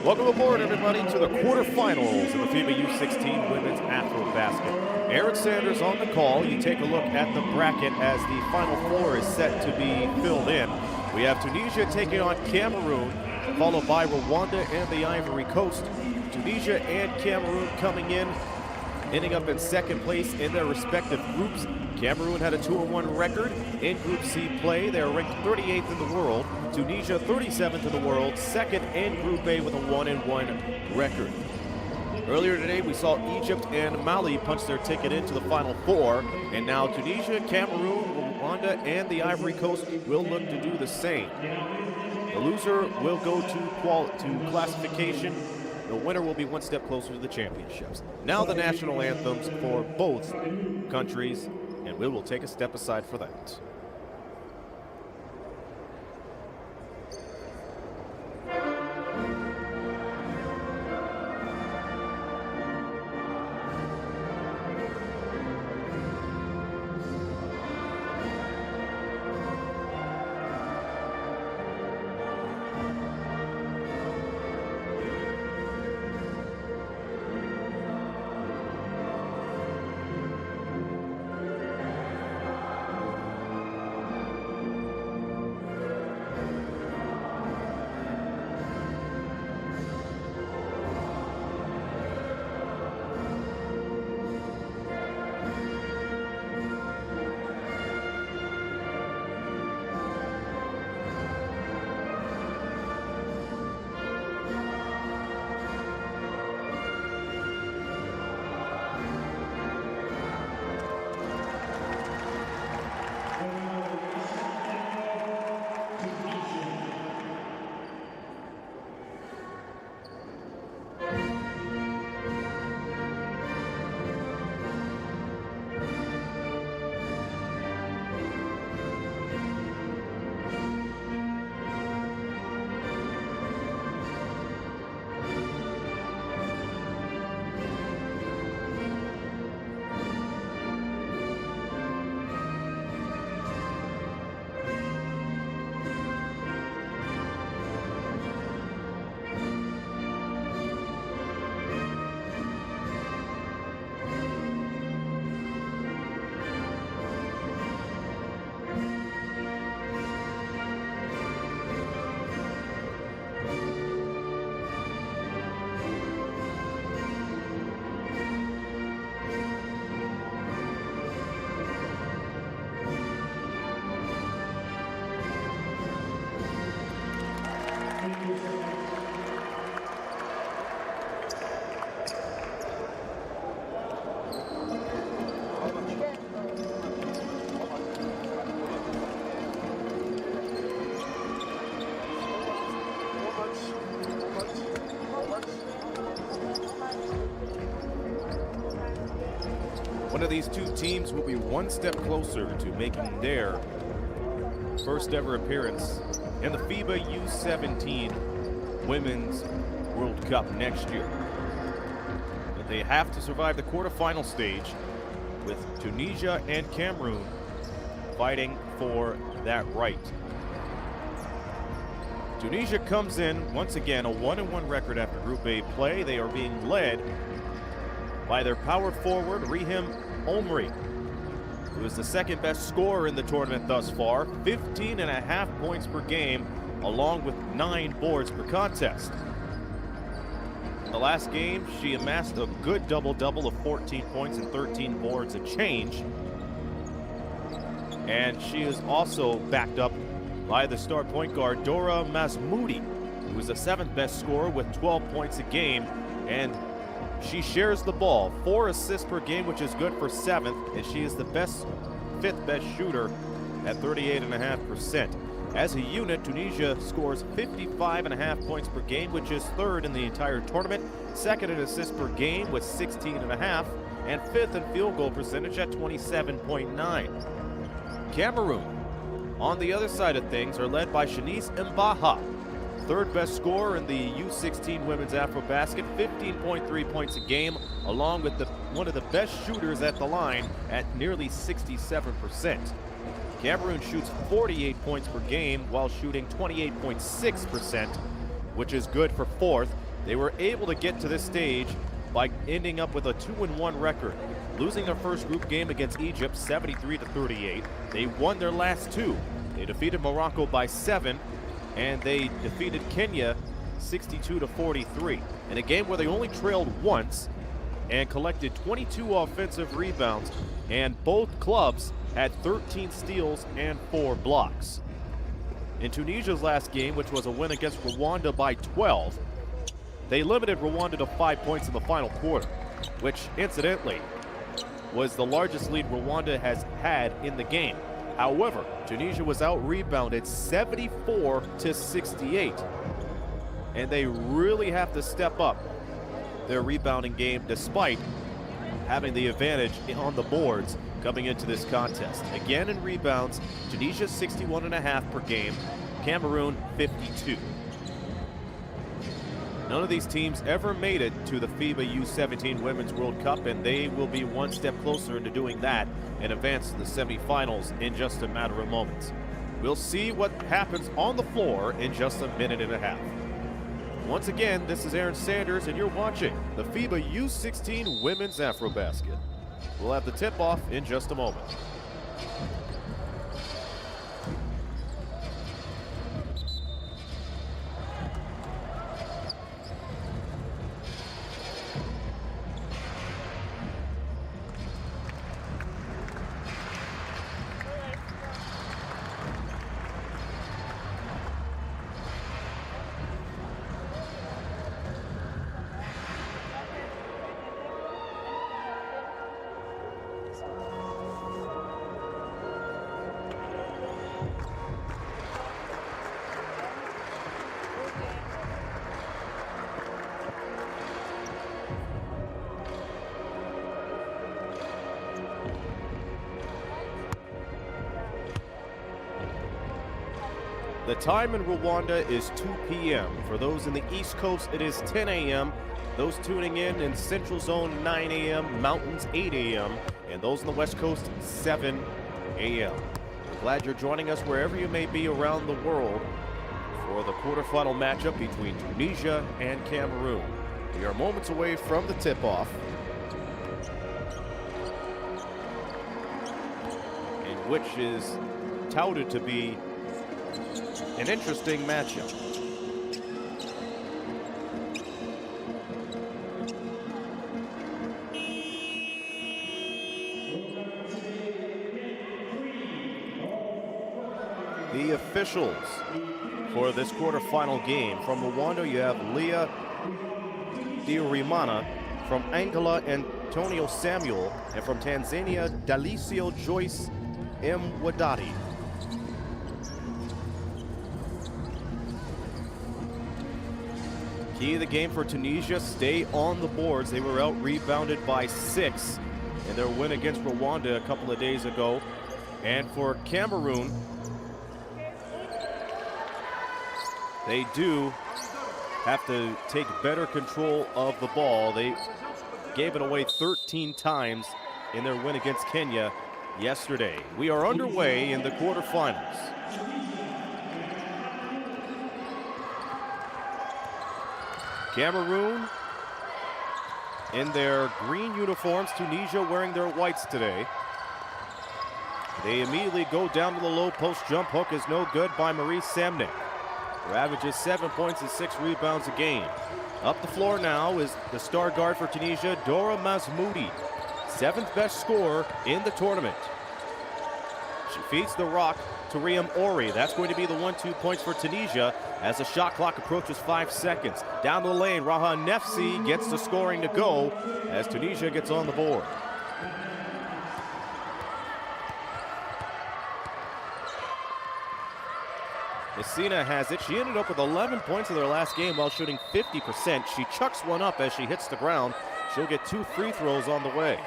Welcome aboard, everybody, to the quarterfinals of the FIBA U16 Women's AfroBasket. Aaron Sanders on the call. You take a look at the bracket as the Final Four is set to be filled in. We have Tunisia taking on Cameroon, followed by Rwanda and the Ivory Coast. Tunisia and Cameroon coming in, ending up in second place in their respective groups. Cameroon had a 2-1 record in Group C play. They are ranked 38th in the world. Tunisia 37th in the world, second in Group A with a 1-1 record. Earlier today, we saw Egypt and Mali punch their ticket into the Final Four, and now Tunisia, Cameroon, Rwanda, and the Ivory Coast will look to do the same. The loser will go to classification. The winner will be one step closer to the championships. Now the national anthems for both countries, and we will take a step aside for that. One of these two teams will be one step closer to making their first ever appearance in the FIBA U17 Women's World Cup next year. But they have to survive the quarterfinal stage with Tunisia and Cameroon fighting for that right. Tunisia comes in, once again, a 1-1 record after Group A play. They are being led by their power forward, Rihim Omri, who is the second best scorer in the tournament thus far, 15.5 points per game, along with 9 boards per contest. In the last game, she amassed a good double-double of 14 points and 13 boards and change. And she is also backed up by the star point guard, Dora Masmoudi, who is the 7th best scorer with 12 points a game, and she shares the ball, 4 assists per game, which is good for 7th, and she is the 5th best shooter at 38.5%. As a unit, Tunisia scores 55.5 points per game, which is 3rd in the entire tournament, 2nd in assists per game with 16.5, and 5th in field goal percentage at 27.9. Cameroon, on the other side of things, are led by Shanice Mbaha, 3rd best scorer in the U16 Women's AfroBasket, 15.3 points a game, along with one of the best shooters at the line at nearly 67%. Cameroon shoots 48 points per game while shooting 28.6%, which is good for fourth. They were able to get to this stage by ending up with a 2-1 record, losing their first group game against Egypt 73-38. They won their last two. They defeated Morocco by 7, and they defeated Kenya 62-43 in a game where they only trailed once and collected 22 offensive rebounds, and both clubs had 13 steals and 4 blocks. In Tunisia's last game, which was a win against Rwanda by 12, they limited Rwanda to 5 points in the final quarter, which incidentally was the largest lead Rwanda has had in the game. However, Tunisia was out-rebounded 74-68, and they really have to step up their rebounding game despite having the advantage on the boards coming into this contest. Again in rebounds, Tunisia 61.5 per game, Cameroon 52. None of these teams ever made it to the FIBA U17 Women's World Cup, and they will be one step closer into doing that and advance to the semifinals in just a matter of moments. We'll see what happens on the floor in just a minute and a half. Once again, this is Aaron Sanders, and you're watching the FIBA U16 Women's AfroBasket. We'll have the tip-off in just a moment. The time in Rwanda is 2 p.m. For those in the East Coast, it is 10 a.m. Those tuning in Central Zone, 9 a.m., Mountains, 8 a.m., and those in the West Coast, 7 a.m. We're glad you're joining us wherever you may be around the world for the quarterfinal matchup between Tunisia and Cameroon. We are moments away from the tip-off, in which is touted to be an interesting matchup. The officials for this quarterfinal game: from Rwanda, you have Leah Diorimana; from Angola, Antonio Samuel; and from Tanzania, Dalicio Joyce M. Wadati. Key of the game for Tunisia: stay on the boards. They were out-rebounded by 6 in their win against Rwanda a couple of days ago. And for Cameroon, they do have to take better control of the ball. They gave it away 13 times in their win against Kenya yesterday. We are underway in the quarterfinals. Cameroon in their green uniforms, Tunisia wearing their whites today. They immediately go down to the low post. Jump hook is no good by Marie Samnick, who averages 7 points and 6 rebounds a game. Up the floor now is the star guard for Tunisia, Dora Masmoudi, 7th best scorer in the tournament. She feeds the rock to Riem Ori. That's going to be the 1-2 points for Tunisia as the shot clock approaches 5 seconds. Down the lane, Raha Nefsi gets the scoring to go as Tunisia gets on the board. Messina has it. She ended up with 11 points in their last game while shooting 50%. She chucks one up as she hits the ground. She'll get 2 free throws on the way.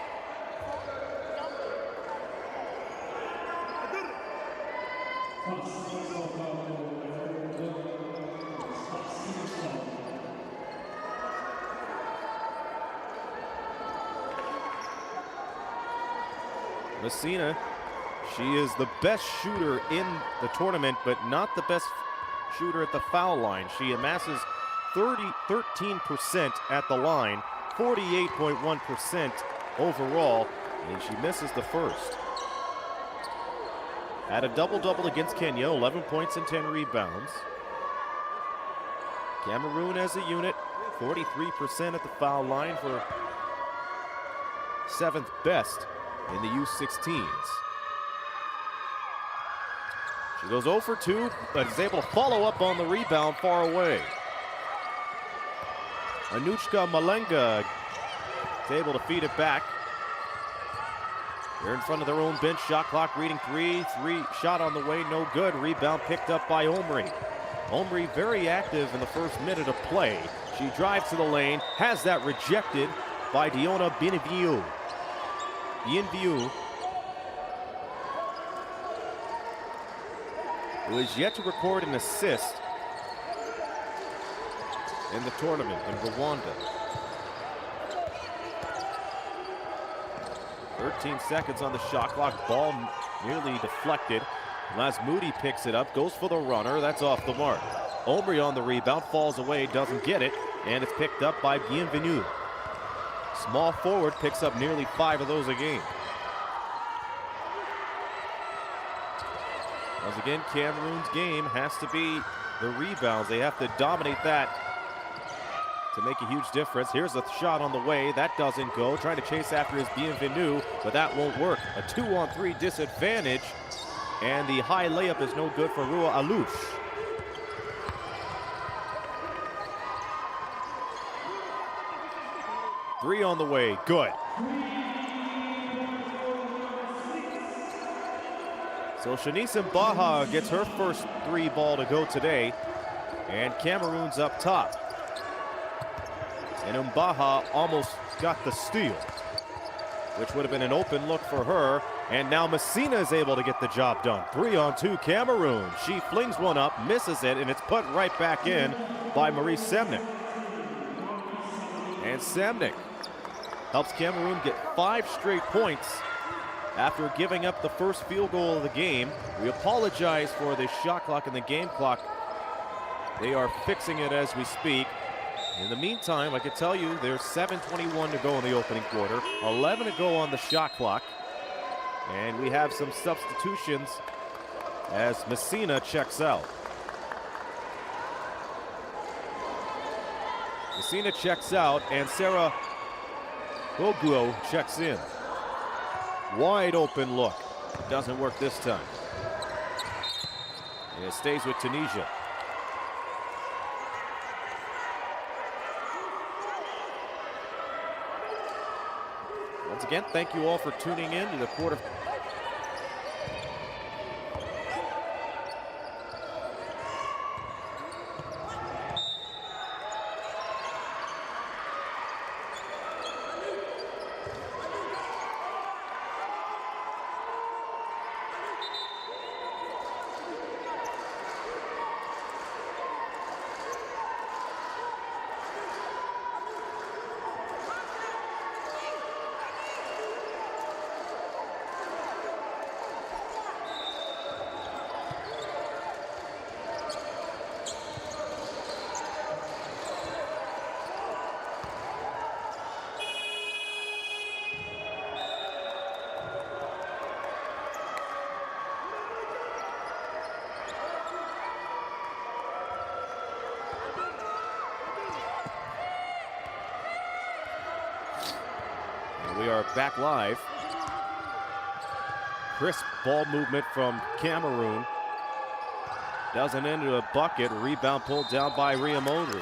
Messina She is the best shooter in the tournament, but not the best shooter at the foul line. She amasses 13% at the line, 48.1% overall, and she misses the first. Had a double-double against Kenya, 11 points and 10 rebounds. Cameroon as a unit, 43% at the foul line for 7th best in the U16s. She goes 0 for 2, but is able to follow up on the rebound far away. Anushka Malenga is able to feed it back. They're in front of their own bench. Shot clock reading 3. Shot on the way, no good. Rebound picked up by Omri. Omri very active in the first minute of play. She drives to the lane, has that rejected by Diona Bienvenu. Who is yet to record an assist in the tournament in Rwanda. 13 seconds on the shot clock. Ball nearly deflected. Laz Moody picks it up, goes for the runner. That's off the mark. Omri on the rebound, falls away, doesn't get it, and it's picked up by Bienvenu. Small forward picks up nearly 5 of those a game. Once again, Cameroon's game has to be the rebounds. They have to dominate that to make a huge difference. Here's a shot on the way. That doesn't go. Trying to chase after his Bienvenu, but that won't work. A 2-on-3 disadvantage, and the high layup is no good for Rua Alouche. Three on the way. Good. So Shanice Mbaha gets her first 3 ball to go today, and Cameroon's up top. And Mbaha almost got the steal, which would have been an open look for her. And now Messina is able to get the job done. 3-on-2 Cameroon. She flings one up, misses it, and it's put right back in by Marie Semnick. And Semnick helps Cameroon get 5 straight points after giving up the first field goal of the game. We apologize for the shot clock and the game clock. They are fixing it as we speak. In the meantime, I can tell you there's 7:21 to go in the opening quarter, 11 to go on the shot clock. And we have some substitutions as Messina checks out. Messina checks out, and Sarah Boguo checks in. Wide open look. Doesn't work this time. And it stays with Tunisia. Once again, thank you all for tuning in to the quarter. We are back live. Crisp ball movement from Cameroon. Doesn't end in a bucket. Rebound pulled down by Ria Mondri.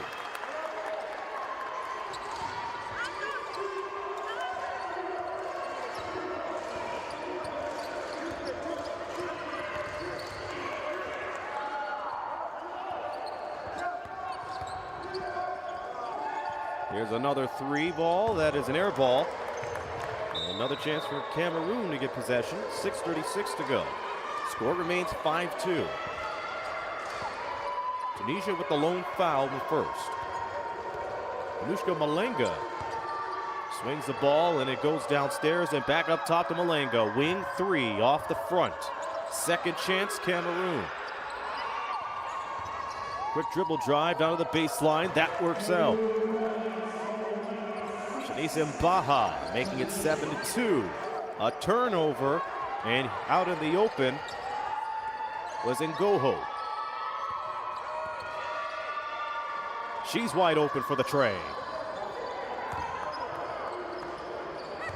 Here's another 3 ball. That is an air ball. Another chance for Cameroon to get possession. 6:36 to go. Score remains 5-2. Tunisia with the lone foul in the first. Anushka Malenga Swings the ball and it goes downstairs and back up top to Malenga. Wing three off the front. Second chance, Cameroon. Quick dribble drive down to the baseline. That works out. Shanice Mbaha making it 7-2. A turnover, and out in the open was Ngoho. She's wide open for the tray.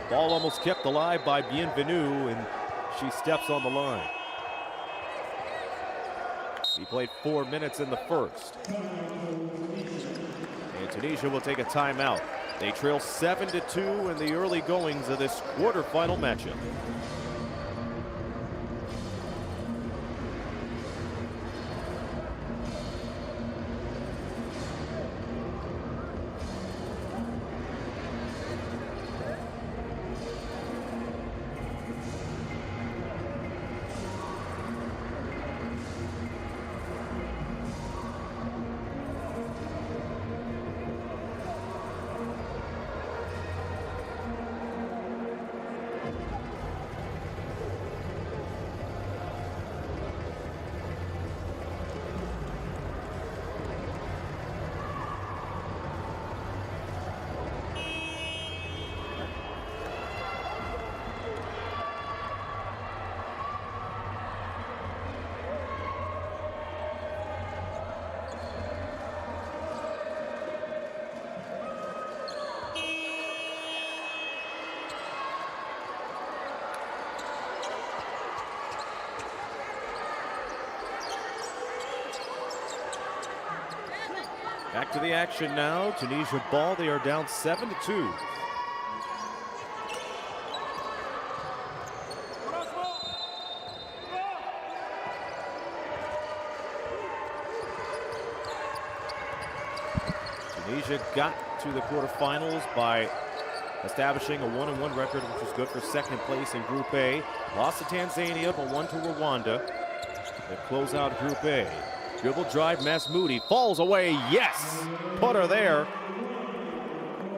Ball almost kept alive by Bienvenue, and she steps on the line. He played 4 minutes in the first. And Tunisia will take a timeout. They trail 7-2 in the early goings of this quarterfinal matchup. Back to the action now. Tunisia ball. They are down 7-2. Tunisia got to the quarterfinals by establishing a 1-1 record, which was good for second place in Group A. Lost to Tanzania, but won to Rwanda. They close out Group A. Dribble drive, Masmoudi falls away. Yes! Put her there.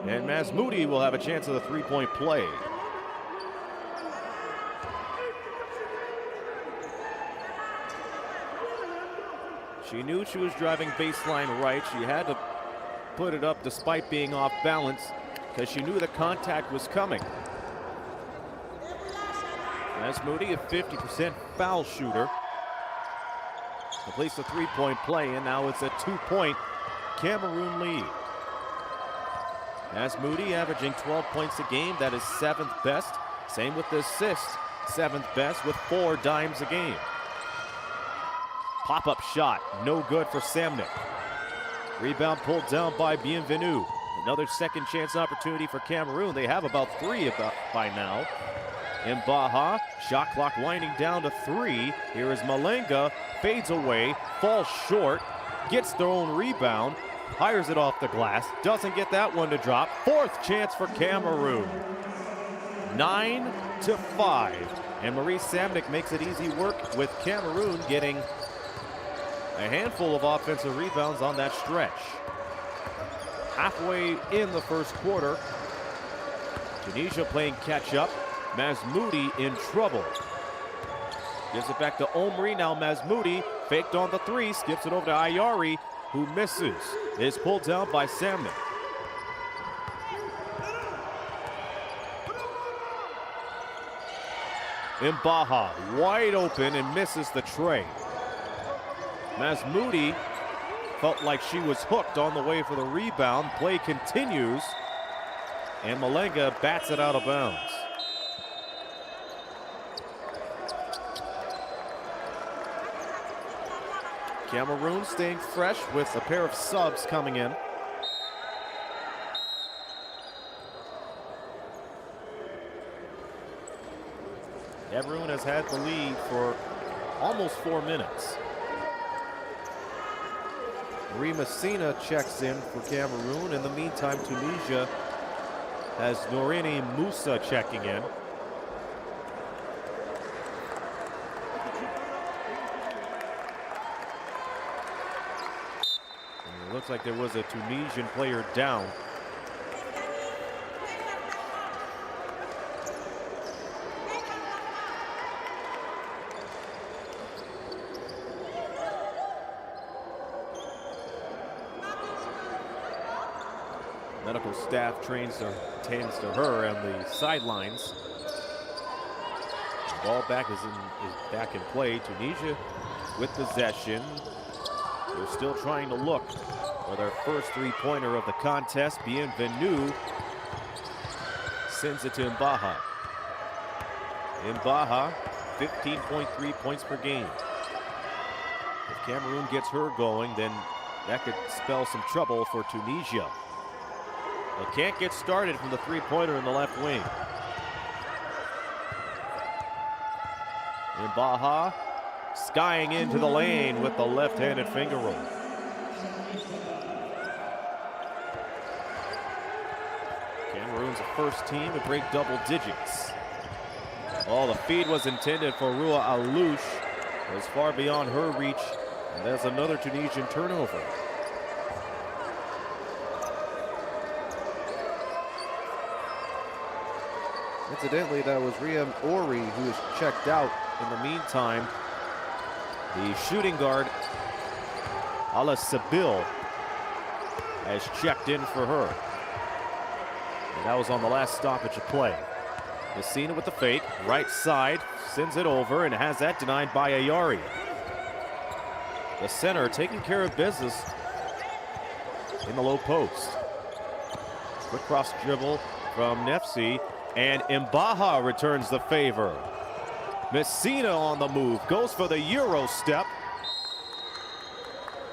And Masmoudi will have a chance of the three-point play. She knew she was driving baseline right. She had to put it up despite being off balance because she knew the contact was coming. Masmoudi, a 50% foul shooter, completes the three-point play, and now it's a 2-point Cameroon lead. Masmoudi averaging 12 points a game. That is 7th best. Same with the assists, 7th best with 4 dimes a game. Pop-up shot, no good for Samnik. Rebound pulled down by Bienvenue. Another second chance opportunity for Cameroon. They have about 3 by now. Mbaha, shot clock winding down to 3. Here is Malenga, fades away, falls short, gets their own rebound, fires it off the glass, doesn't get that one to drop. 4th chance for Cameroon. 9-5. And Marie Samnik makes it easy work with Cameroon getting a handful of offensive rebounds on that stretch. Halfway in the first quarter, Tunisia playing catch up. Masmoudi in trouble. Gives it back to Omri. Now Masmoudi faked on the 3, skips it over to Ayari, who misses. Is pulled down by Samnik. Mbaha wide open and misses the tray. Masmoudi felt like she was hooked on the way for the rebound. Play continues, and Malenga bats it out of bounds. Cameroon staying fresh with a pair of subs coming in. Cameroon has had the lead for almost 4 minutes. Marie Messina checks in for Cameroon. In the meantime, Tunisia has Norini Musa checking in. And it looks like there was a Tunisian player down. Medical staff tends to her on the sidelines. Ball back is back in play. Tunisia with possession. They're still trying to look for their first three-pointer of the contest. Bienvenu sends it to Mbaha. Mbaha, 15.3 points per game. If Cameroon gets her going, then that could spell some trouble for Tunisia. They can't get started from the three-pointer in the left wing. Mbaha skying into the lane with the left-handed finger roll. Cameroon's the first team to break double digits. Oh, the feed was intended for Rua Alouche. It was far beyond her reach, and there's another Tunisian turnover. Incidentally, that was Riem Ori who was checked out in the meantime. The shooting guard, Ala Sabil, has checked in for her. And that was on the last stoppage of play. Messina with the fake, right side, sends it over and has that denied by Ayari. The center taking care of business in the low post. Quick cross dribble from Nefsi, and Mbaha returns the favor. Messina on the move, goes for the Euro step.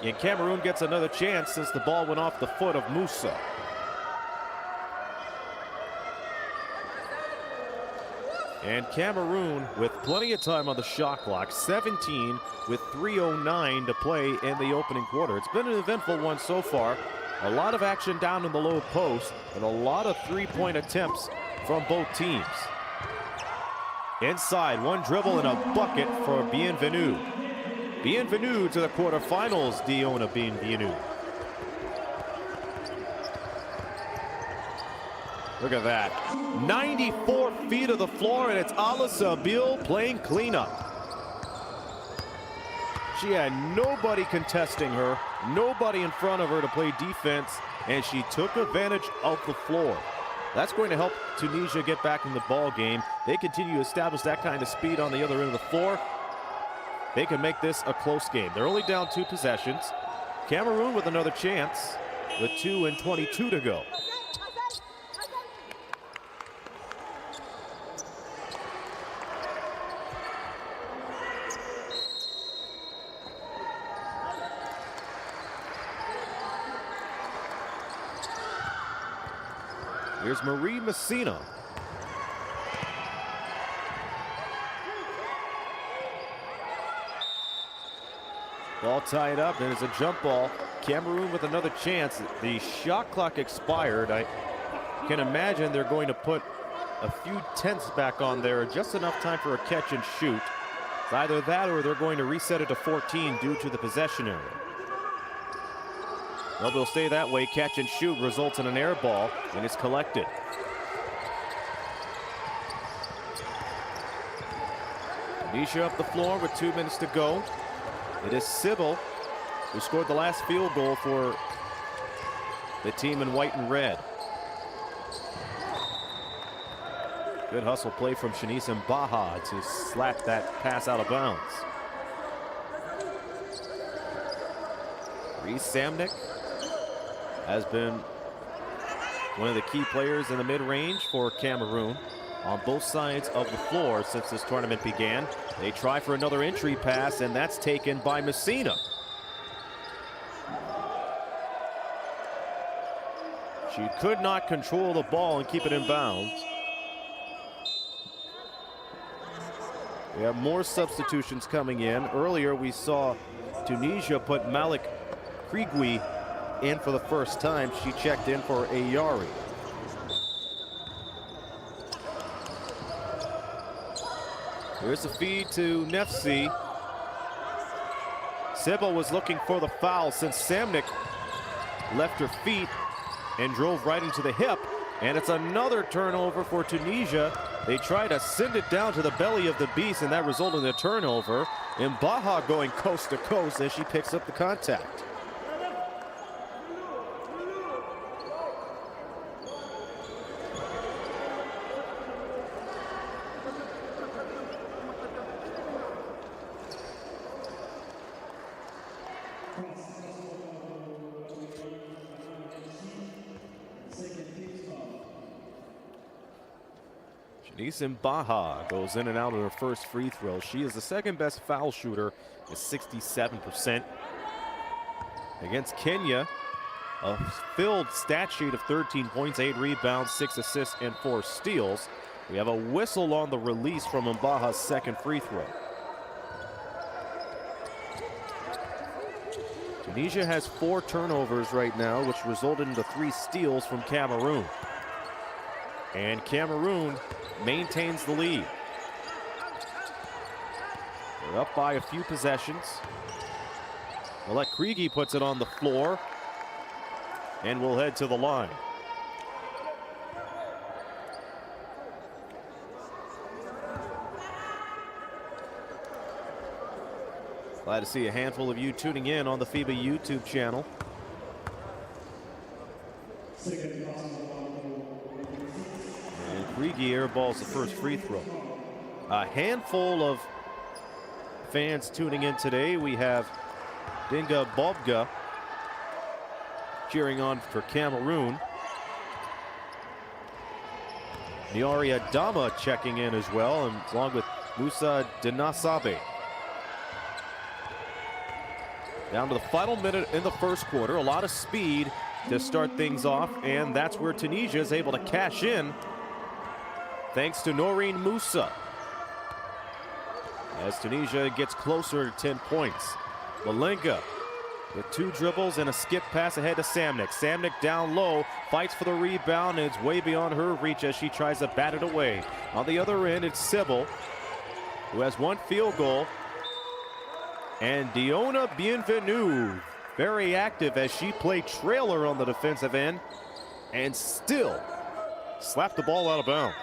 And Cameroon gets another chance since the ball went off the foot of Musa. And Cameroon with plenty of time on the shot clock, 17 with 3:09 to play in the opening quarter. It's been an eventful one so far. A lot of action down in the low post and a lot of three-point attempts from both teams. Inside, one dribble and a bucket for Bienvenu. Bienvenu to the quarterfinals, Diona Bienvenu. Look at that. 94 feet of the floor, and it's Ala Sabil playing cleanup. She had nobody contesting her, nobody in front of her to play defense, and she took advantage of the floor. That's going to help Tunisia get back in the ball game. They continue to establish that kind of speed on the other end of the floor. They can make this a close game. They're only down 2 possessions. Cameroon with another chance with 2:22 to go. Here's Marie Messina. Ball tied up, and it's a jump ball. Cameroon with another chance. The shot clock expired. I can imagine they're going to put a few tenths back on there, just enough time for a catch and shoot. It's either that or they're going to reset it to 14 due to the possession area. Well, they'll stay that way. Catch and shoot results in an air ball, and it's collected. Tunisia up the floor with 2 minutes to go. It is Sybil who scored the last field goal for the team in white and red. Good hustle play from Shanice Mbaha to slap that pass out of bounds. Reese Samnick has been one of the key players in the mid-range for Cameroon on both sides of the floor since this tournament began. They try for another entry pass, and that's taken by Messina. She could not control the ball and keep it in bounds. We have more substitutions coming in. Earlier we saw Tunisia put Malik Krigui in for the first time. She checked in for Ayari. Here's the feed to Nefsi. Sybil was looking for the foul since Samnick left her feet and drove right into the hip. And it's another turnover for Tunisia. They try to send it down to the belly of the beast, and that resulted in a turnover. Mbaha going coast to coast as she picks up the contact. Tunisia Baha goes in and out of her first free throw. She is the second best foul shooter with 67%. Against Kenya, a filled stat sheet of 13 points, 8 rebounds, 6 assists, and 4 steals. We have a whistle on the release from Mbaha's second free throw. Tunisia has 4 turnovers right now, which resulted into 3 steals from Cameroon. And Cameroon maintains the lead. They're up by a few possessions. Malek Kriege puts it on the floor and will head to the line. Glad to see a handful of you tuning in on the FIBA YouTube channel. And Kriege airballs the first free throw. A handful of fans tuning in today. We have Dinga Bobga cheering on for Cameroon. Niari Adama checking in as well, and along with Musa Dinasabe. Down to the final minute in the first quarter. A lot of speed to start things off, and that's where Tunisia is able to cash in thanks to Noreen Musa. As Tunisia gets closer to 10 points. Malenga with 2 dribbles and a skip pass ahead to Samnick. Samnick down low, fights for the rebound, and it's way beyond her reach as she tries to bat it away. On the other end, it's Sybil, who has 1 field goal. And Diona Bienvenu, very active as she played trailer on the defensive end and still slapped the ball out of bounds.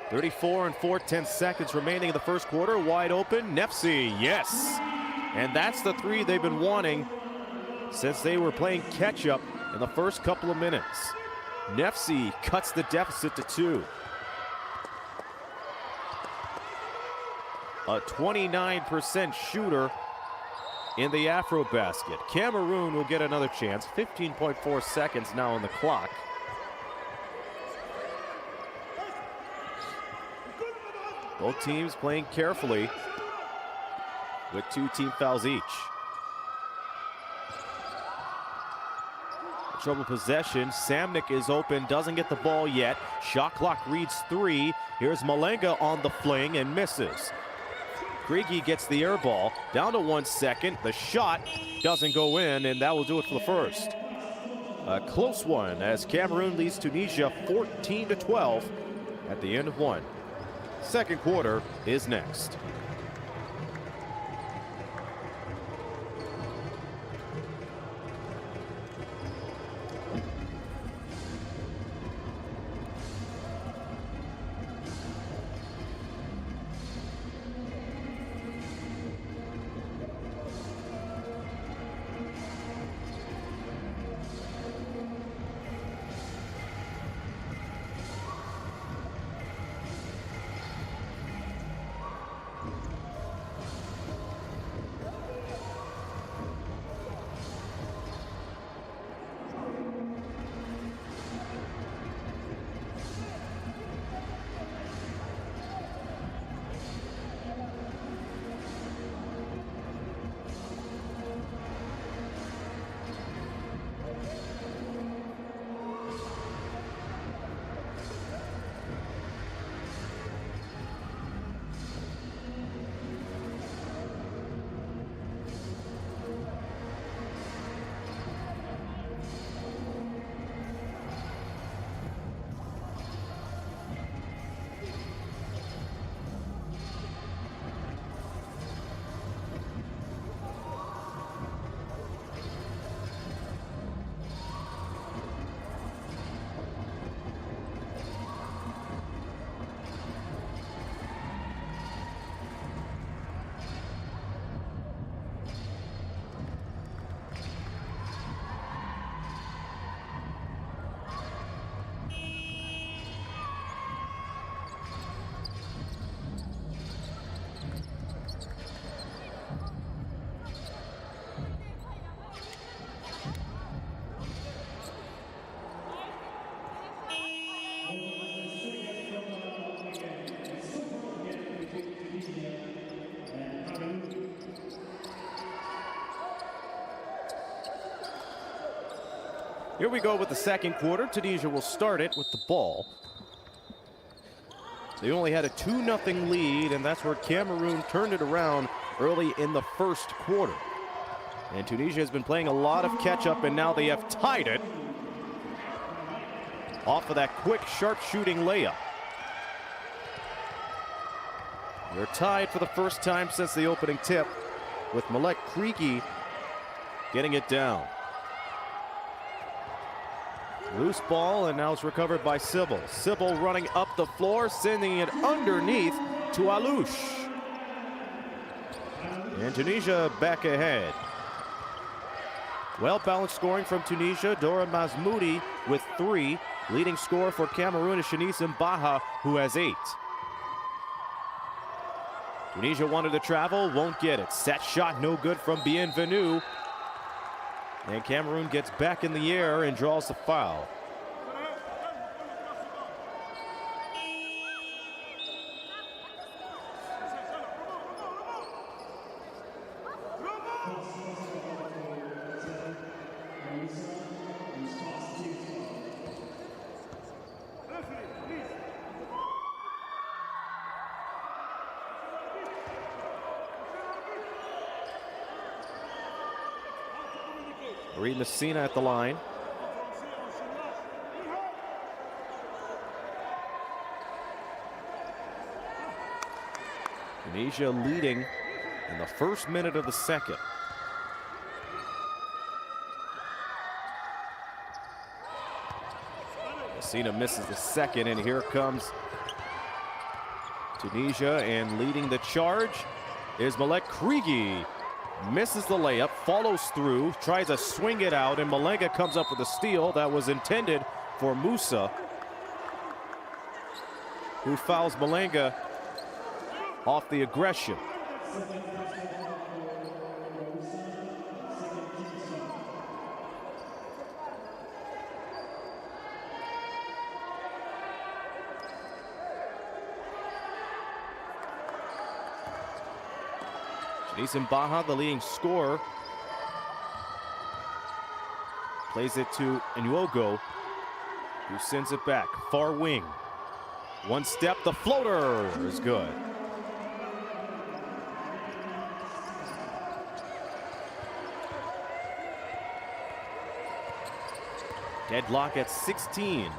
34 and 4/10 seconds remaining in the first quarter. Wide open, Nefsi, yes. And that's the 3 they've been wanting since they were playing catch up in the first couple of minutes. Nefsi cuts the deficit to 2. A 29% shooter in the AfroBasket. Cameroon will get another chance. 15.4 seconds now on the clock. Both teams playing carefully with 2 team fouls each. Trouble possession. Samnick is open, doesn't get the ball yet. Shot clock reads 3. Here's Malenga on the fling and misses. Kriege gets the air ball, down to 1 second. The shot doesn't go in, and that will do it for the first. A close one as Cameroon leads Tunisia 14-12 at the end of 1. Second quarter is next. Here we go with the second quarter. Tunisia will start it with the ball. They only had a 2-0 lead, and that's where Cameroon turned it around early in the first quarter. And Tunisia has been playing a lot of catch-up, and now they have tied it off of that quick, sharp-shooting layup. They're tied for the first time since the opening tip, with Malek Kriege getting it down. Loose ball, and now it's recovered by Sybil. Sybil running up the floor, sending it underneath to Alouche. And Tunisia back ahead. Well-balanced scoring from Tunisia. Dora Mazmoudi with 3. Leading scorer for Cameroon is Shanice Mbaha, who has 8. Tunisia wanted to travel, won't get it. Set shot no good from Bienvenu. And Cameroon gets back in the air and draws the foul. Reed Messina at the line. Tunisia leading in the first minute of the second. Messina misses the second, and here comes Tunisia, and leading the charge is Malek Kriege. Misses the layup, follows through, tries to swing it out, and Malenga comes up with a steal that was intended for Musa, who fouls Malenga off the aggression. Shanice Mbaha, the leading scorer, plays it to Nwogo, who sends it back. Far wing. One step, the floater is good. Deadlock at 16.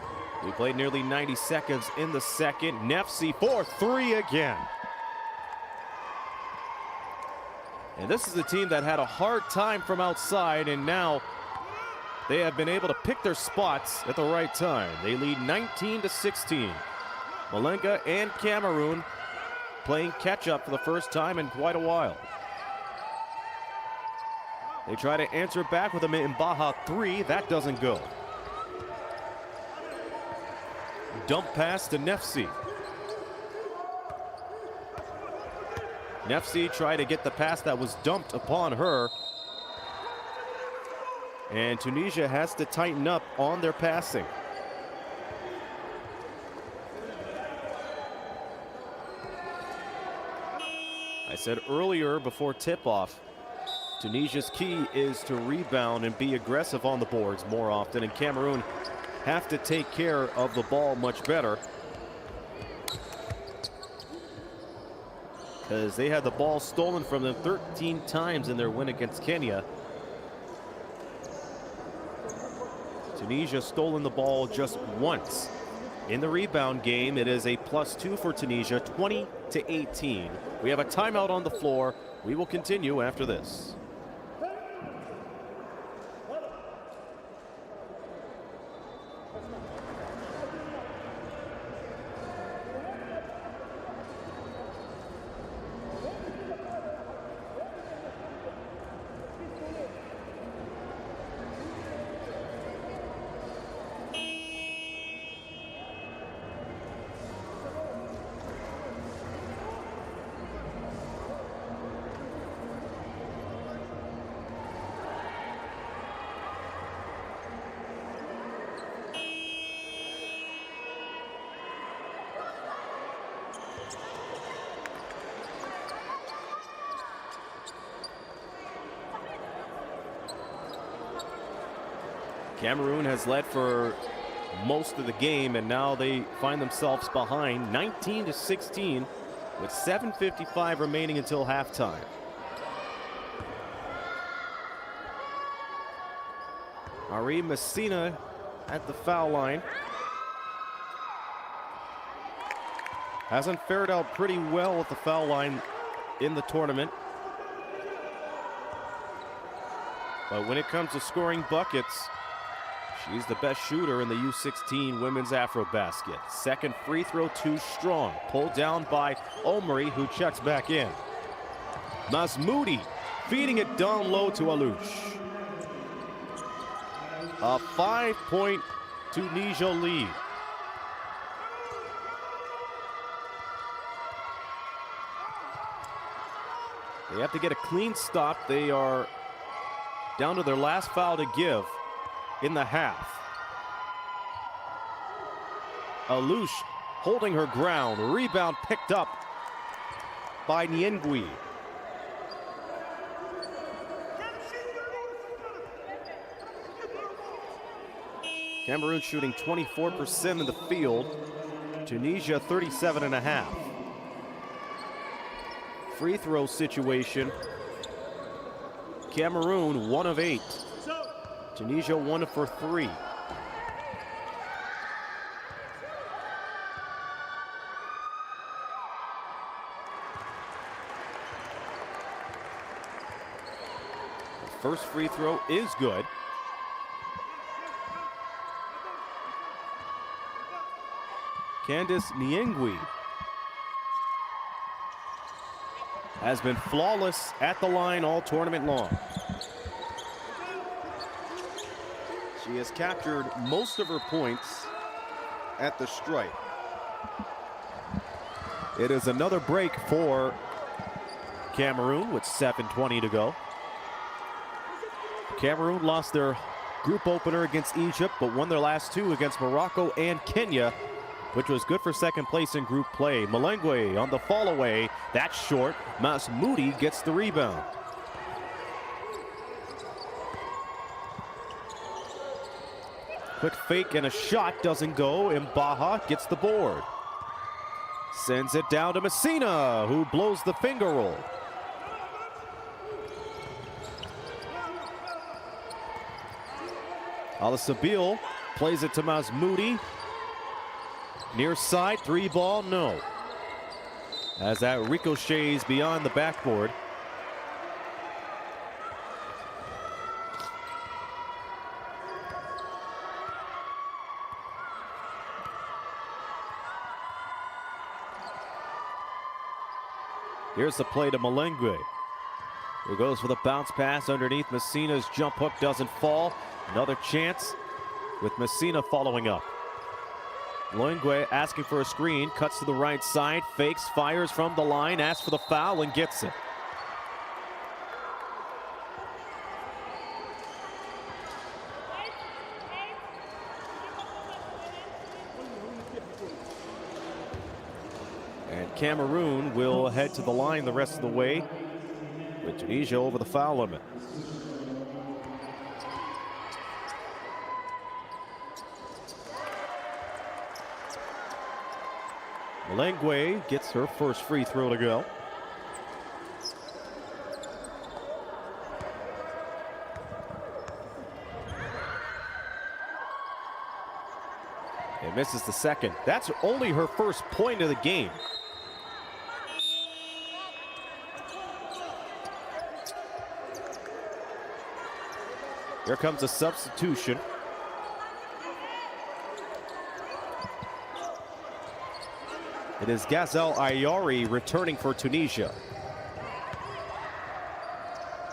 We played nearly 90 seconds in the second. Nefsi for 3 again. And this is a team that had a hard time from outside, and now they have been able to pick their spots at the right time. They lead 19-16. Malenga and Cameroon playing catch-up for the first time in quite a while. They try to answer back with a Mbaha 3. That doesn't go. Dump pass to Nefsi. Nefsi tried to get the pass that was dumped upon her. And Tunisia has to tighten up on their passing. I said earlier before tip-off, Tunisia's key is to rebound and be aggressive on the boards more often, and Cameroon have to take care of the ball much better, because they had the ball stolen from them 13 times in their win against Kenya. Tunisia stolen the ball just once. In the rebound game, it is a +2 for Tunisia, 20-18. We have a timeout on the floor. We will continue after this. Cameroon has led for most of the game, and now they find themselves behind 19-16 with 7:55 remaining until halftime. Ari Messina at the foul line. Hasn't fared out pretty well with the foul line in the tournament. But when it comes to scoring buckets, she's the best shooter in the U16 women's AfroBasket. Second free throw too strong. Pulled down by Omri, who checks back in. Masmoudi feeding it down low to Alouche. A 5-point Tunisia lead. They have to get a clean stop. They are down to their last foul to give in the half. Alouche holding her ground. Rebound picked up by Niengui. Cameroon shooting 24% in the field. Tunisia 37.5. Free throw situation. Cameroon 1 of 8. Tunisia 1 for 3. The first free throw is good. Candice Niengui has been flawless at the line all tournament long. She has captured most of her points at the stripe. It is another break for Cameroon with 7:20 to go. Cameroon lost their group opener against Egypt, but won their last two against Morocco and Kenya, which was good for second place in group play. Malengwe on the fall away. That's short. Masmoudi gets the rebound. Quick fake and a shot doesn't go. Mbaha gets the board. Sends it down to Messina, who blows the finger roll. Alasabil plays it to Masmoudi. Near side, 3 ball, no. As that ricochets beyond the backboard. Here's the play to Malengwe, who goes for the bounce pass underneath. Messina's jump hook doesn't fall. Another chance with Messina following up. Malengwe asking for a screen, cuts to the right side, fakes, fires from the line, asks for the foul and gets it. And Cameroon will head to the line the rest of the way, with Tunisia over the foul limit. Malengwe gets her first free throw to go. And misses the second. That's only her first point of the game. Here comes a substitution. It is Gazelle Ayari returning for Tunisia,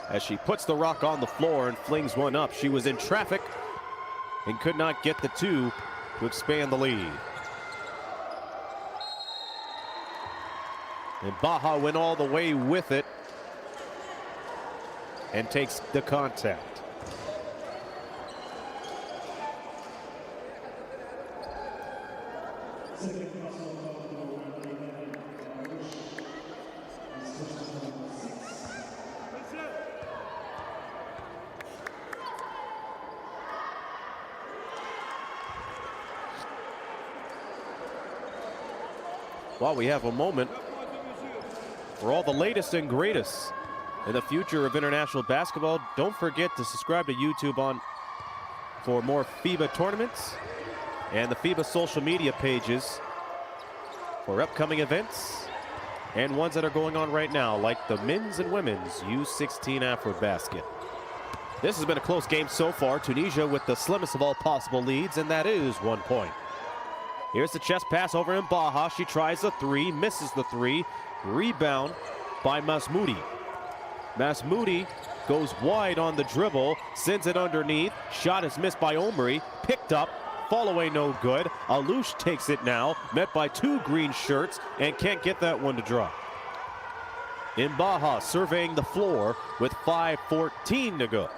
as she puts the rock on the floor and flings one up. She was in traffic and could not get the two to expand the lead. And Baha went all the way with it and takes the contact. While we have a moment for all the latest and greatest in the future of international basketball, don't forget to subscribe to YouTube for more FIBA tournaments and the FIBA social media pages for upcoming events and ones that are going on right now, like the men's and women's U16 AfroBasket. This has been a close game so far. Tunisia with the slimmest of all possible leads, and that is 1 point. Here's the chest pass over in Baha. She tries the three, misses the three. Rebound by Masmoudi. Masmoudi goes wide on the dribble, sends it underneath. Shot is missed by Omri, picked up. Fall away no good. Alouche takes it now, met by two green shirts, and can't get that one to drop. Mbaha surveying the floor with 5:14 to go.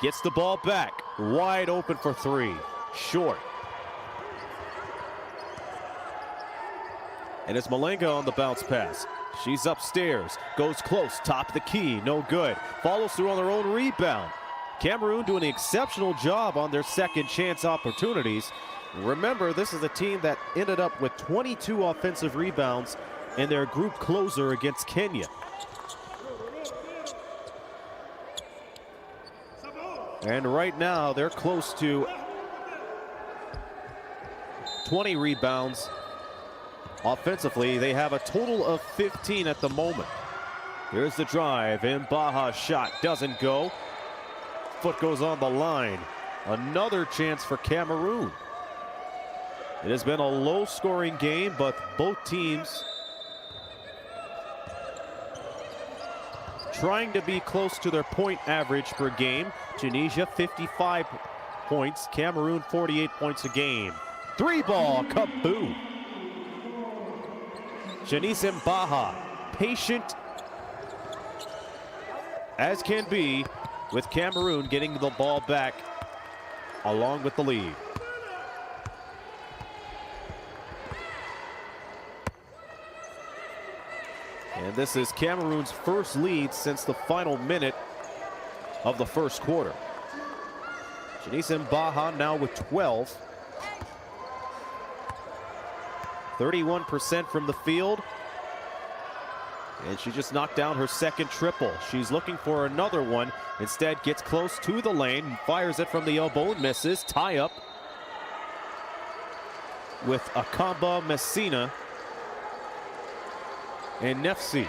Gets the ball back, wide open for three, short. And it's Malenga on the bounce pass. She's upstairs, goes close, top of the key, no good. Follows through on their own rebound. Cameroon doing an exceptional job on their second chance opportunities. Remember, this is a team that ended up with 22 offensive rebounds in their group closer against Kenya. And right now, they're close to 20 rebounds offensively. They have a total of 15 at the moment. Here's the drive, and Baha's shot doesn't go. Foot goes on the line. Another chance for Cameroon. It has been a low-scoring game, but both teams trying to be close to their point average per game. Tunisia 55 points, Cameroon 48 points a game. Three ball, kaboom. Janice Mbaha, patient as can be, with Cameroon getting the ball back along with the lead. And this is Cameroon's first lead since the final minute of the first quarter. Janice Mbaha now with 12. 31% from the field. And she just knocked down her second triple. She's looking for another one. Instead, gets close to the lane, fires it from the elbow and misses. Tie up with Akamba, Messina, and Nefsi.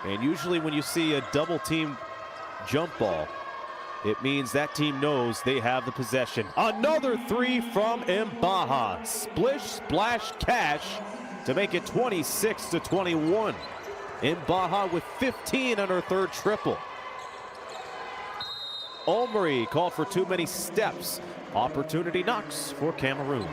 And usually when you see a double team jump ball, it means that team knows they have the possession. Another three from Mbaha. Splish, splash, cash to make it 26-21. Mbaha with 15 on her third triple. Omri called for too many steps. Opportunity knocks for Cameroon.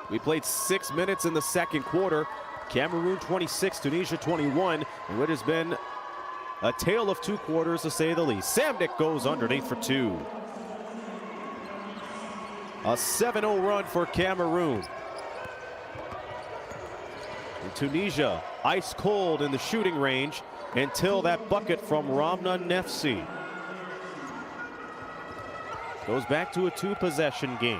We played 6 minutes in the second quarter. Cameroon 26, Tunisia 21, and what has been a tale of two quarters, to say the least. Samnik goes underneath for two. A 7-0 run for Cameroon. And Tunisia ice cold in the shooting range until that bucket from Ramna Nefsi. Goes back to a two-possession game.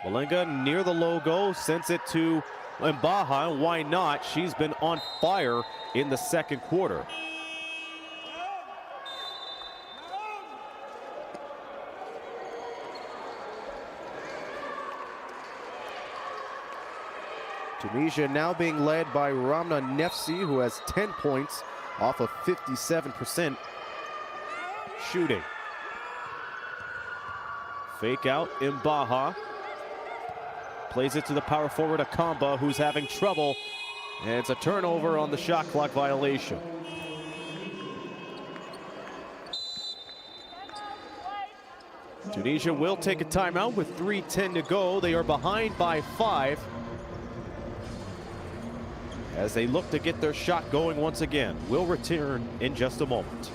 Malenga near the logo, sends it to Mbaha. Why not? She's been on fire in the second quarter. Tunisia now being led by Ramna Nefsi, who has 10 points off of 57% shooting. Fake out Mbaha. Plays it to the power forward Akamba, who's having trouble. And it's a turnover on the shot clock violation. Tunisia will take a timeout with 3:10 to go. They are behind by 5 as they look to get their shot going once again. We'll return in just a moment.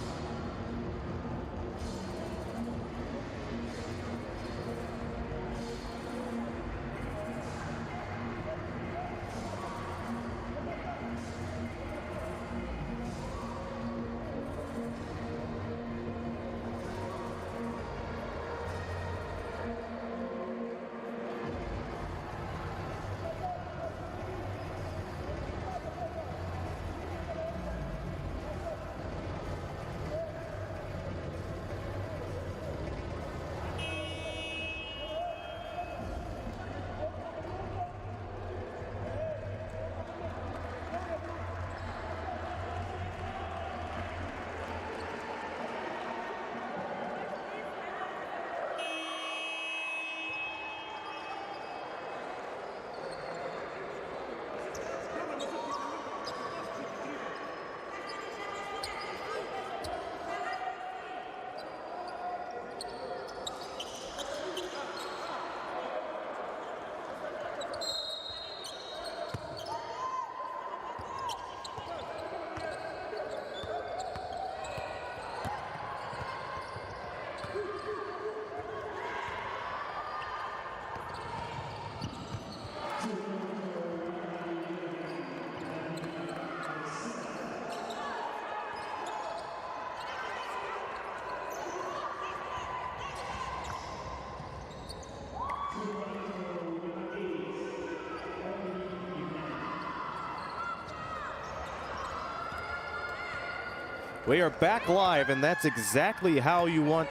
We are back live, and that's exactly how you want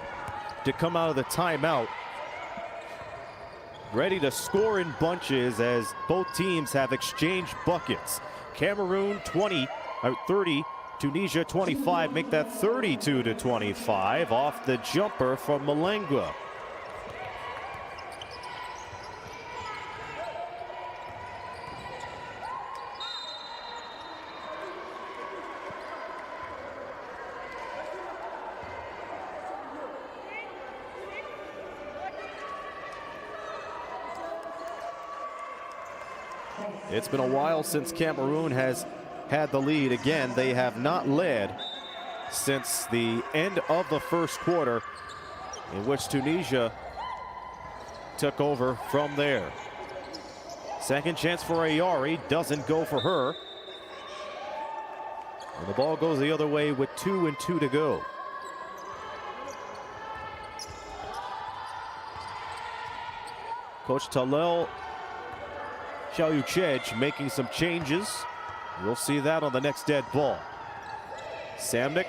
to come out of the timeout. Ready to score in bunches as both teams have exchanged buckets. Cameroon 30, Tunisia 25, make that 32-25 off the jumper from Malengua. It's been a while since Cameroon has had the lead. Again, they have not led since the end of the first quarter, in which Tunisia took over from there. Second chance for Ayari, doesn't go for her. And the ball goes the other way with 2 and 2 to go. Coach Talel Xiaoyuchej making some changes. We'll see that on the next dead ball. Samnik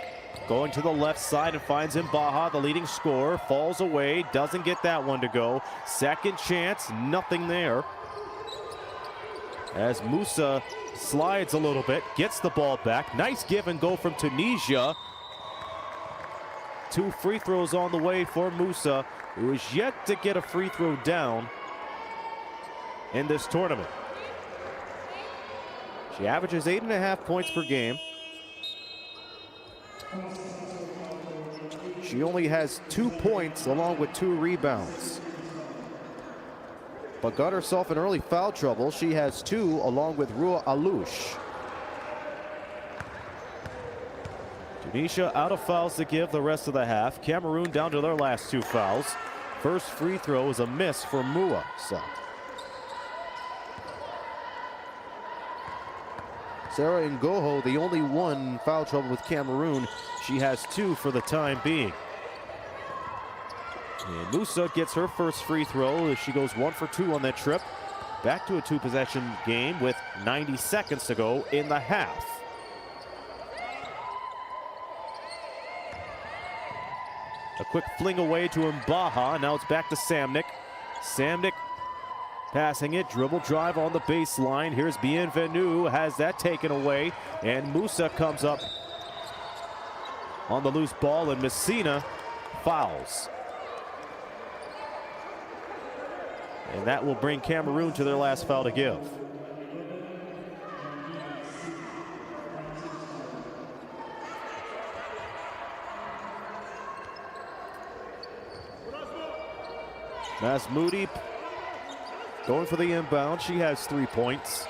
going to the left side and finds Mbaha, the leading scorer, falls away, doesn't get that one to go. Second chance, nothing there. As Musa slides a little bit, gets the ball back. Nice give and go from Tunisia. 2 free throws on the way for Musa, who is yet to get a free throw down in this tournament. She averages 8.5 points per game. She only has 2 points along with 2 rebounds, but got herself in early foul trouble. She has 2 along with Rua Alouche. Tunisia out of fouls to give the rest of the half. Cameroon down to their last 2 fouls. First free throw is a miss for Mua. Sarah Ngoho, the only one foul trouble with Cameroon. She has 2 for the time being. And Musa gets her first free throw as she goes 1 for 2 on that trip. Back to a 2-possession game with 90 seconds to go in the half. A quick fling away to Mbaha. Now it's back to Samnik. Samnik passing it, dribble drive on the baseline. Here's Bienvenu, has that taken away, and Musa comes up on the loose ball, and Messina fouls. And that will bring Cameroon to their last foul to give. Masmoudi going for the inbound. She has 3 points.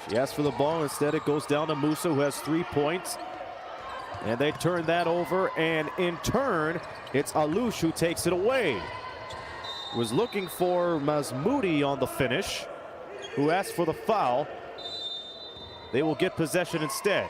She asks for the ball. Instead, it goes down to Musa, who has 3 points. And they turn that over, and in turn, it's Alouche who takes it away. Was looking for Masmoudi on the finish, who asked for the foul. They will get possession instead.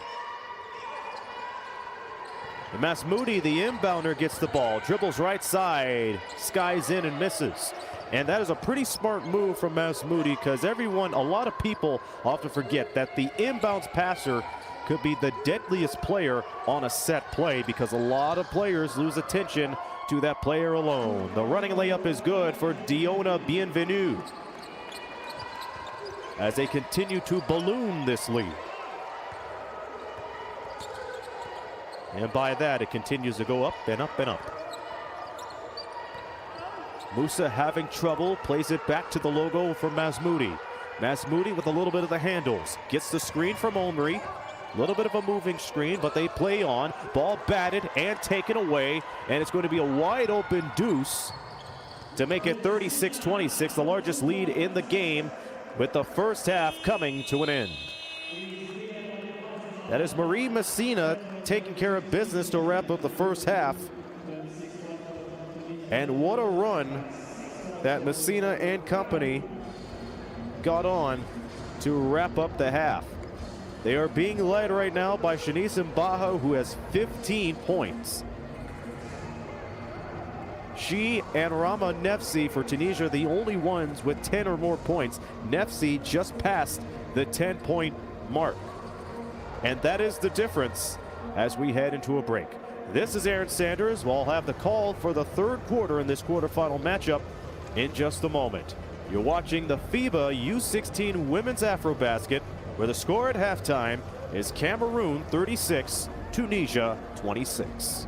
And Masmoudi, the inbounder, gets the ball, dribbles right side, skies in and misses. And that is a pretty smart move from Masmoudi, because a lot of people often forget that the inbounds passer could be the deadliest player on a set play, because a lot of players lose attention to that player alone. The running layup is good for Diona Bienvenu as they continue to balloon this lead. And by that, it continues to go up and up and up. Musa having trouble, plays it back to the logo for Masmoudi. Masmoudi with a little bit of the handles. Gets the screen from Omri. A little bit of a moving screen, but they play on. Ball batted and taken away. And it's going to be a wide open deuce to make it 36-26, the largest lead in the game, with the first half coming to an end. That is Marie Messina taking care of business to wrap up the first half. And what a run that Messina and company got on to wrap up the half. They are being led right now by Shanice Mbaha, who has 15 points. She and Rama Nefsi for Tunisia are the only ones with 10 or more points. Nefsi just passed the 10-point mark. And that is the difference as we head into a break. This is Aaron Sanders. We'll have the call for the third quarter in this quarterfinal matchup in just a moment. You're watching the FIBA U16 Women's AfroBasket, where the score at halftime is Cameroon 36, Tunisia 26.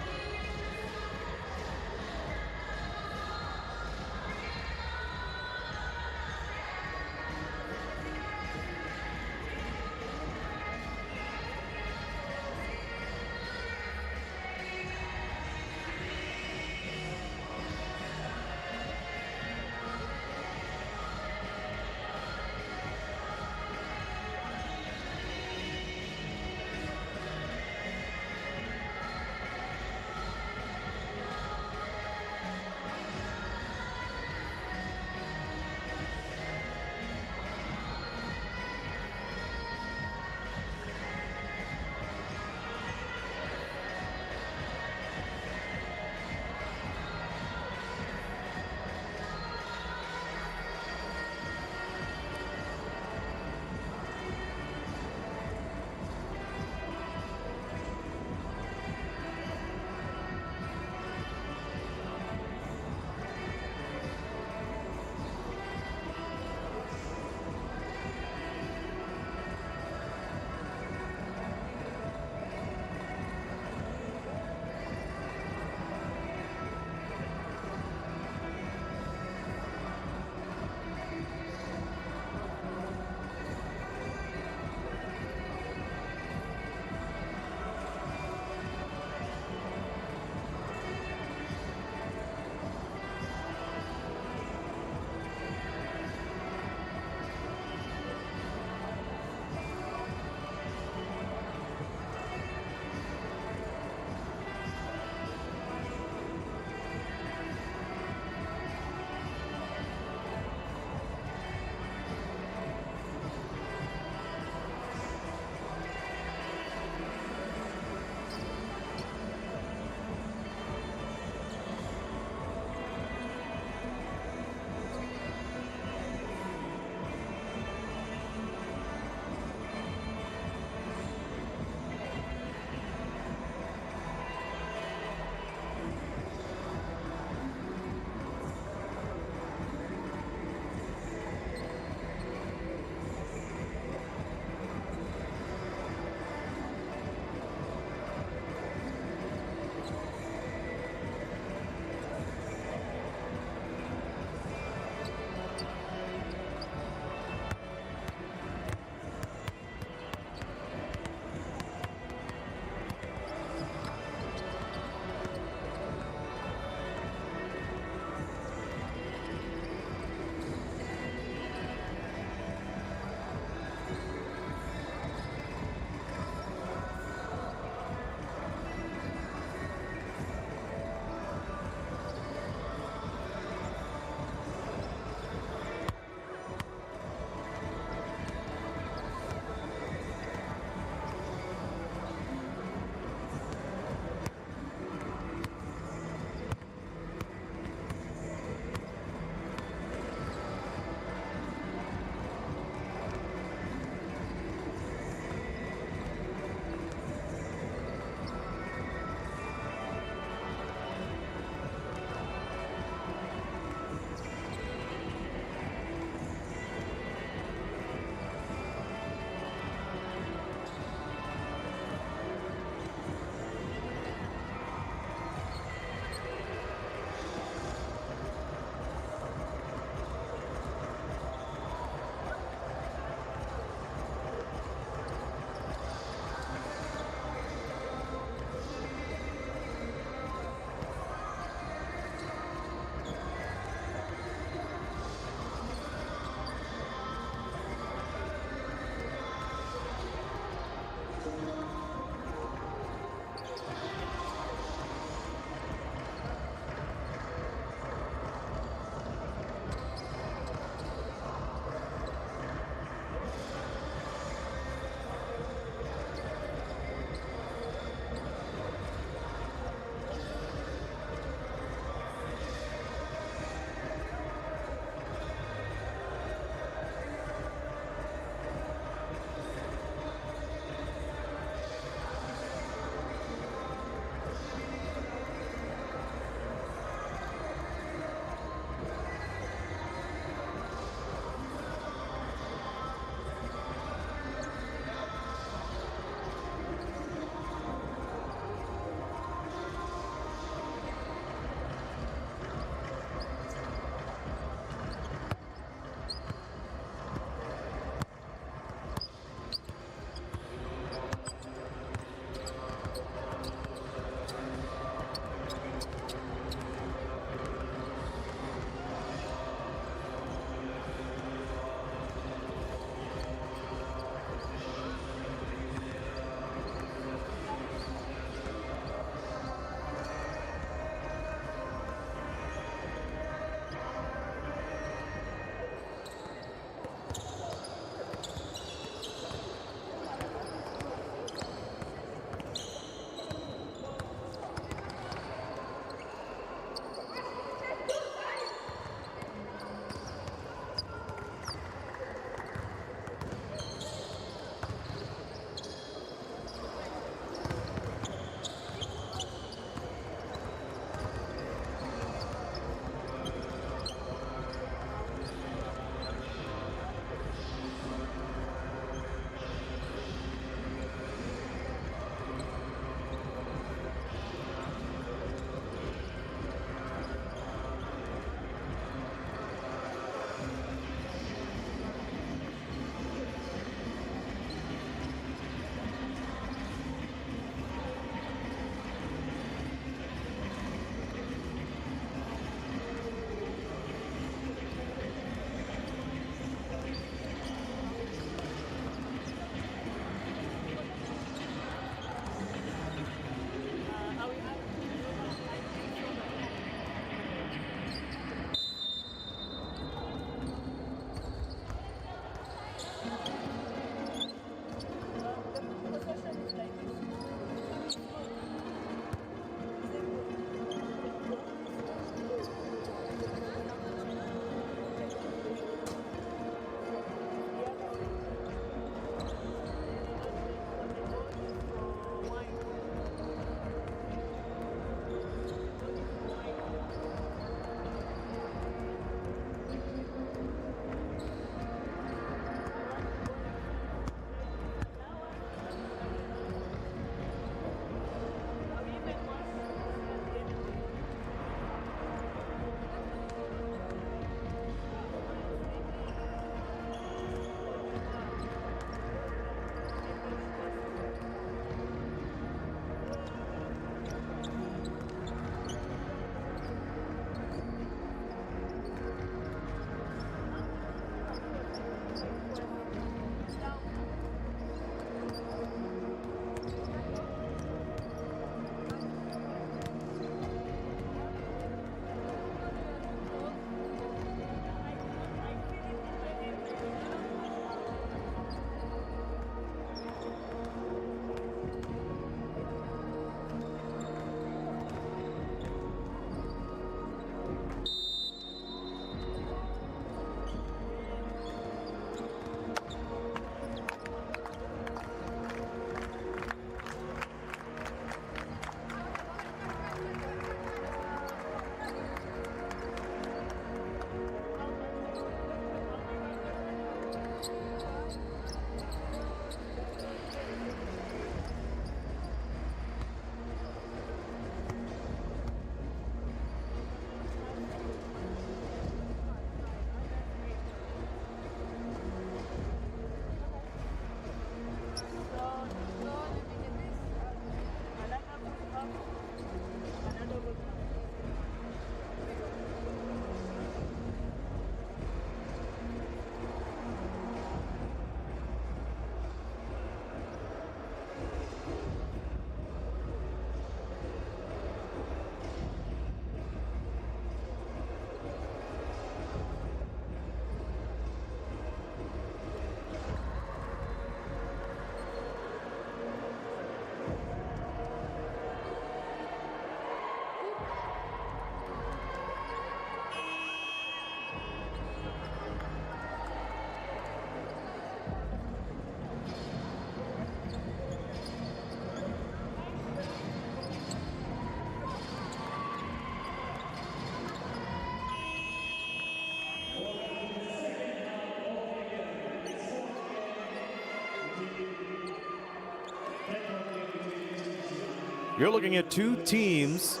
You're looking at two teams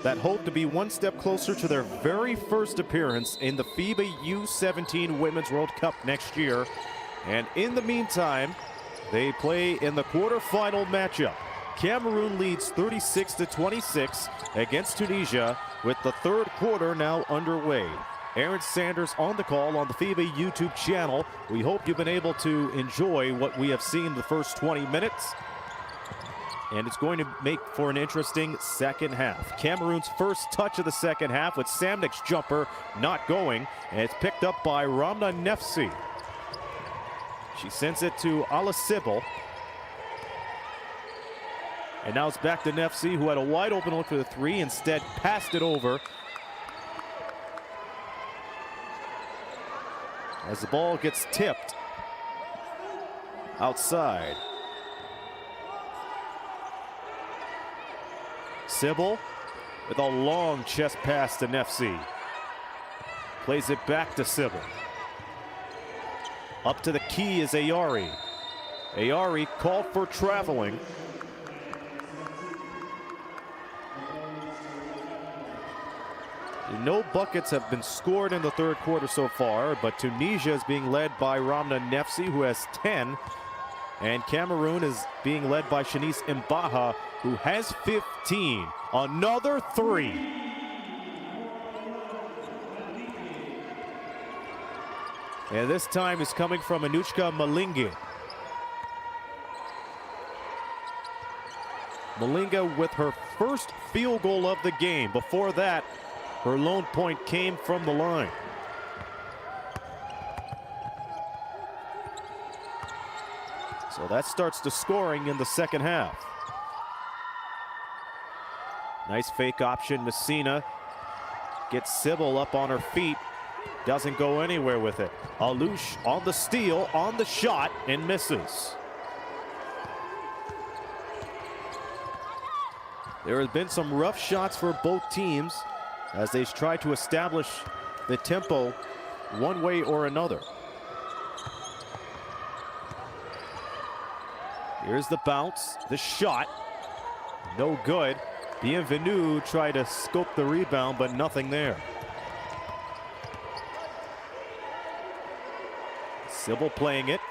that hope to be one step closer to their very first appearance in the FIBA U17 Women's World Cup next year. And in the meantime, they play in the quarterfinal matchup. Cameroon leads 36-26 against Tunisia with the third quarter now underway. Aaron Sanders on the call on the FIBA YouTube channel. We hope you've been able to enjoy what we have seen the first 20 minutes. And it's going to make for an interesting second half. Cameroon's first touch of the second half with Samnik's jumper not going. And it's picked up by Ramna Nefsi. She sends it to Alasibel. And now it's back to Nefsi, who had a wide open look for the three, instead passed it over. As the ball gets tipped outside. Sybil with a long chest pass to Nefsi. Plays it back to Sybil. Up to the key is Ayari. Ayari called for traveling. No buckets have been scored in the third quarter so far, but Tunisia is being led by Ramna Nefsi, who has 10. And Cameroon is being led by Shanice Mbaha, who has 15. Another three. And this time is coming from Anushka Malinga. Malinga with her first field goal of the game. Before that, her lone point came from the line. So that starts the scoring in the second half. Nice fake option. Messina gets Sybil up on her feet. Doesn't go anywhere with it. Alouche on the steal, on the shot, and misses. There has been some rough shots for both teams as they try to establish the tempo one way or another. Here's the bounce, the shot, no good. Bienvenu tried to scope the rebound, but nothing there. Sybil playing it.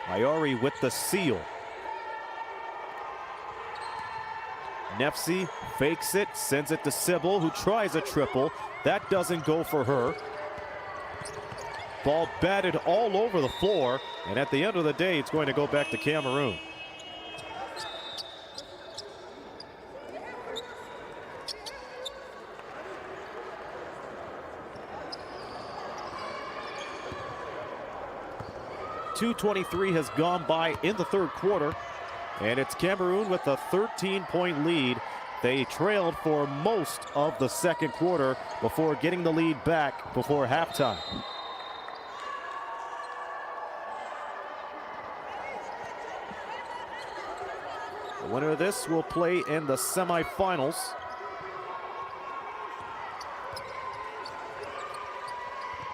Ayari with the seal. Nefsi fakes it, sends it to Sybil, who tries a triple. That doesn't go for her. Ball batted all over the floor, and at the end of the day, it's going to go back to Cameroon. .223 has gone by in the third quarter. And it's Cameroon with a 13-point lead. They trailed for most of the second quarter before getting the lead back before halftime. The winner of this will play in the semifinals.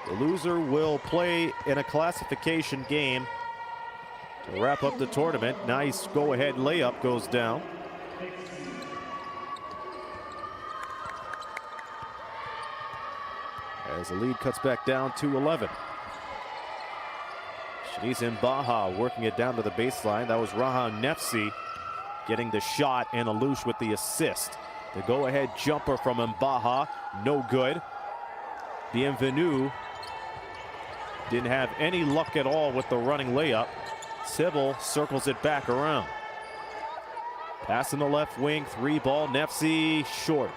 The loser will play in a classification game to wrap up the tournament. Nice go-ahead layup goes down. As the lead cuts back down to 11. Shanice Mbaha working it down to the baseline. That was Raha Nefsi getting the shot, and Alouche with the assist. The go-ahead jumper from Mbaha, no good. Bienvenu didn't have any luck at all with the running layup. Sybil circles it back around. Pass in the left wing, three ball, Nefsi short.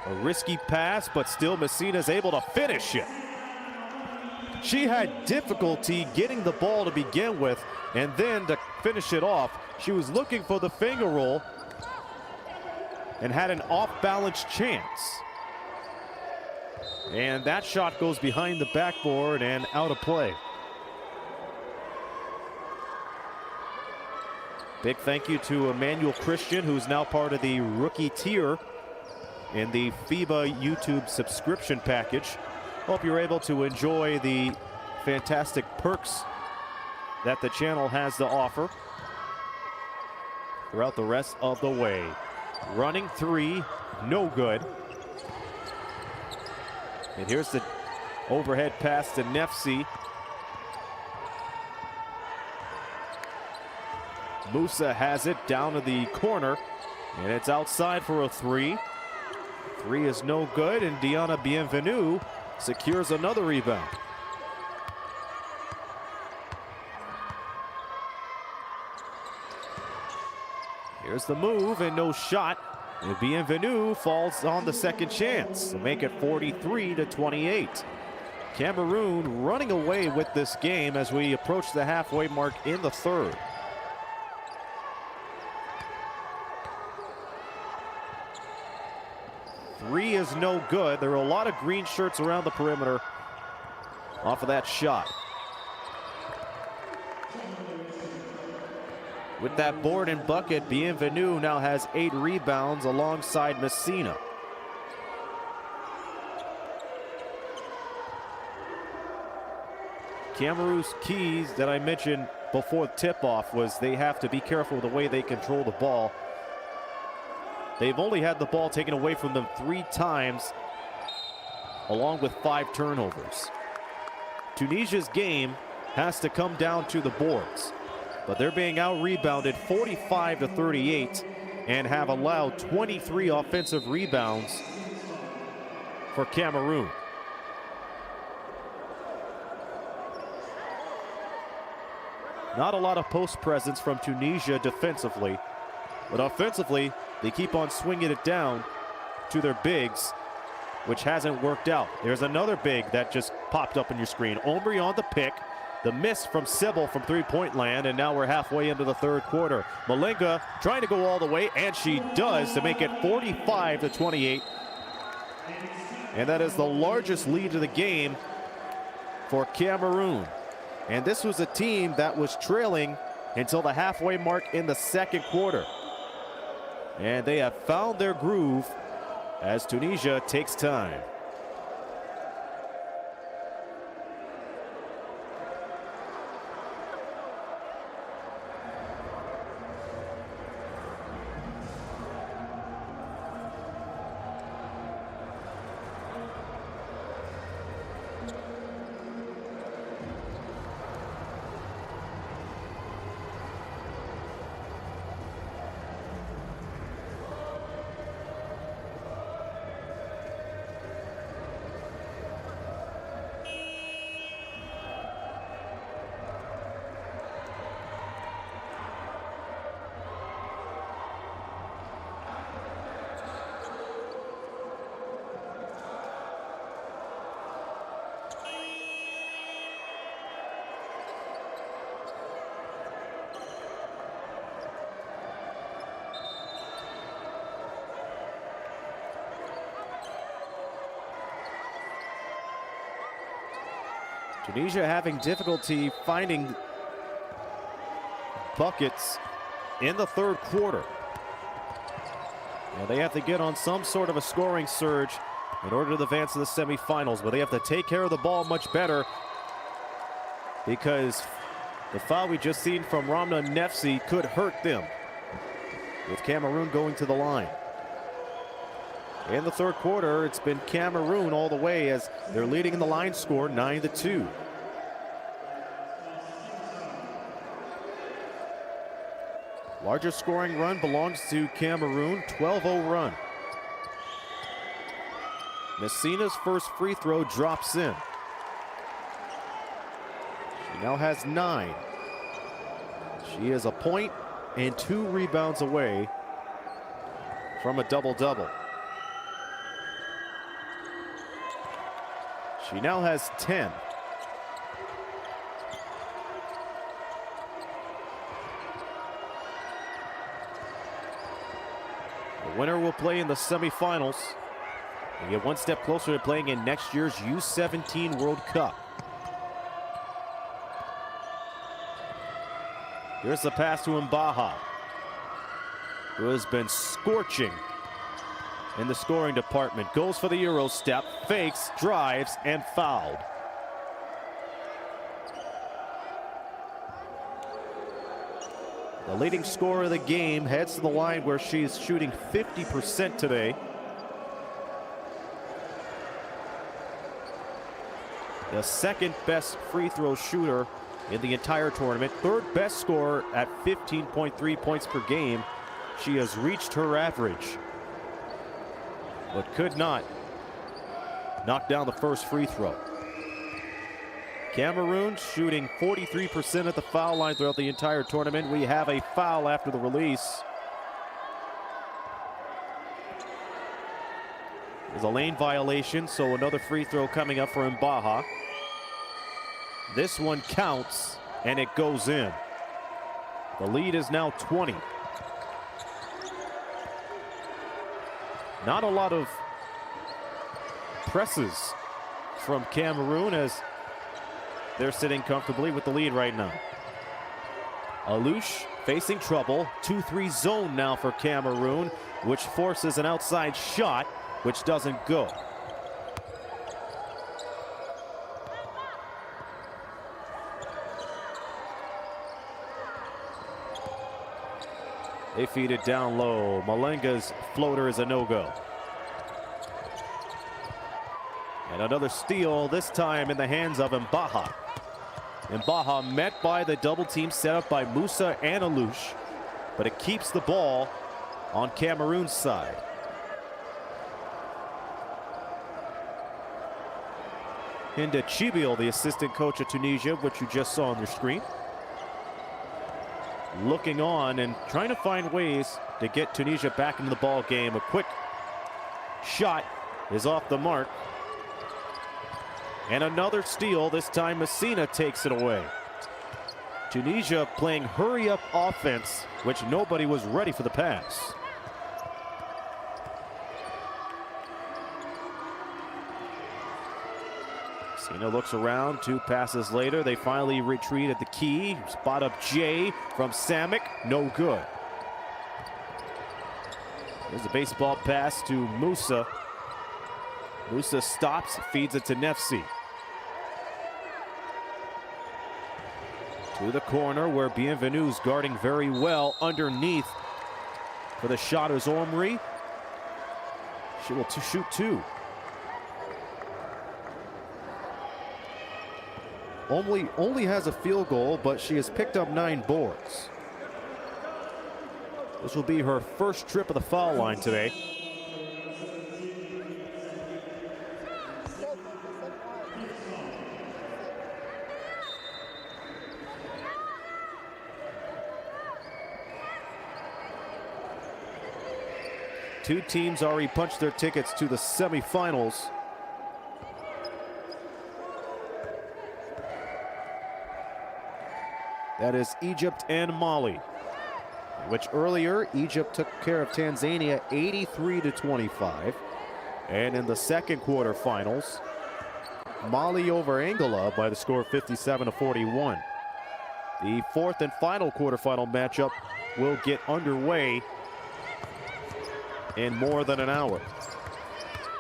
A risky pass, but still Messina's able to finish it. She had difficulty getting the ball to begin with, and then to finish it off, she was looking for the finger roll and had an off-balance chance. And that shot goes behind the backboard and out of play. Big thank you to Emmanuel Christian, who's now part of the rookie tier in the FIBA YouTube subscription package. Hope you're able to enjoy the fantastic perks that the channel has to offer throughout the rest of the way. Running three, no good. And here's the overhead pass to Nefsi. Musa has it down to the corner, and it's outside for a three. Three is no good, and Diana Bienvenu secures another rebound. Here's the move, and no shot. And Bienvenu falls on the second chance to make it 43-28. Cameroon running away with this game as we approach the halfway mark in the third. Three is no good. There are a lot of green shirts around the perimeter off of that shot. With that board and bucket, Bienvenu now has 8 rebounds alongside Messina. Cameroon's keys that I mentioned before tip-off was they have to be careful with the way they control the ball. They've only had the ball taken away from them 3 times, along with 5 turnovers. Tunisia's game has to come down to the boards, but they're being out-rebounded 45-38 and have allowed 23 offensive rebounds for Cameroon. Not a lot of post presence from Tunisia defensively, but offensively, they keep on swinging it down to their bigs, which hasn't worked out. There's another big that just popped up on your screen. Omri on the pick. The miss from Sybil from three-point land, and now we're halfway into the third quarter. Malenga trying to go all the way, and she does to make it 45-28. And that is the largest lead of the game for Cameroon. And this was a team that was trailing until the halfway mark in the second quarter. And they have found their groove as Tunisia takes time. Tunisia having difficulty finding buckets in the third quarter. Now they have to get on some sort of a scoring surge in order to advance to the semifinals, but they have to take care of the ball much better because the foul we just seen from Ramna Nefsi could hurt them with Cameroon going to the line. In the third quarter, it's been Cameroon all the way as they're leading in the line score 9-2. Largest scoring run belongs to Cameroon, 12-0 run. Messina's first free throw drops in. She now has 9. She is a point and 2 rebounds away from a double-double. She now has 10. The winner will play in the semifinals and get one step closer to playing in next year's U17 World Cup. Here's the pass to Mbaha, who has been scorching in the scoring department. Goes for the Euro step, fakes, drives, and fouled. The leading scorer of the game heads to the line where she's shooting 50% today. The second best free throw shooter in the entire tournament. Third best scorer at 15.3 points per game. She has reached her average, but could not knock down the first free throw. Cameroon shooting 43% at the foul line throughout the entire tournament. We have a foul after the release. There's a lane violation, so another free throw coming up for Mbaha. This one counts, and it goes in. The lead is now 20. Not a lot of presses from Cameroon as they're sitting comfortably with the lead right now. Alouche facing trouble. 2-3 zone now for Cameroon, which forces an outside shot, which doesn't go. They feed it down low. Malenga's floater is a no-go. And another steal, this time in the hands of Mbaha. Mbaha met by the double team set up by Musa and Alouche, but it keeps the ball on Cameroon's side. Hinda Chibil, the assistant coach of Tunisia, which you just saw on your screen, looking on and trying to find ways to get Tunisia back into the ball game. A quick shot is off the mark. And another steal. This time Messina takes it away. Tunisia playing hurry-up offense, which nobody was ready for the pass. Messina looks around. 2 passes later, they finally retreat at the key. Spot up Jay from Samek. No good. There's a baseball pass to Musa. Musa stops, feeds it to Nefsi. To the corner where Bienvenu's guarding very well underneath for the shot is Omri. She will shoot 2. Only has a field goal, but she has picked up 9 boards. This will be her first trip of the foul line today. Two teams already punched their tickets to the semifinals. That is Egypt and Mali, which earlier Egypt took care of Tanzania 83-25. And in the second quarterfinals, Mali over Angola by the score of 57-41. The fourth and final quarterfinal matchup will get underway in more than an hour.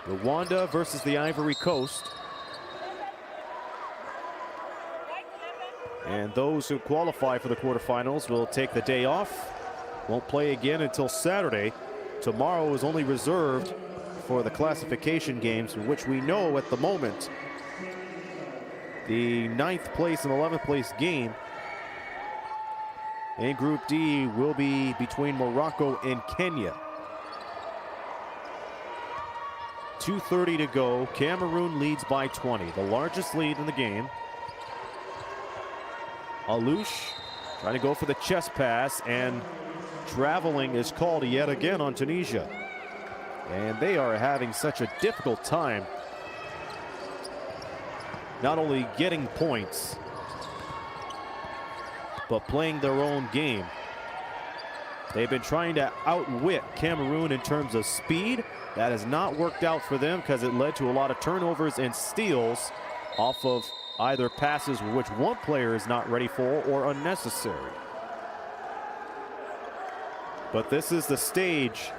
Rwanda versus the Ivory Coast. And those who qualify for the quarterfinals will take the day off. Won't play again until Saturday. Tomorrow is only reserved for the classification games, which we know at the moment the 9th place and 11th place game in Group D will be between Morocco and Kenya. 2:30 to go. Cameroon leads by 20, the largest lead in the game. Alouche trying to go for the chest pass, and traveling is called yet again on Tunisia. And they are having such a difficult time not only getting points, but playing their own game. They've been trying to outwit Cameroon in terms of speed. That has not worked out for them because it led to a lot of turnovers and steals off of either passes which one player is not ready for or unnecessary. But this is the stage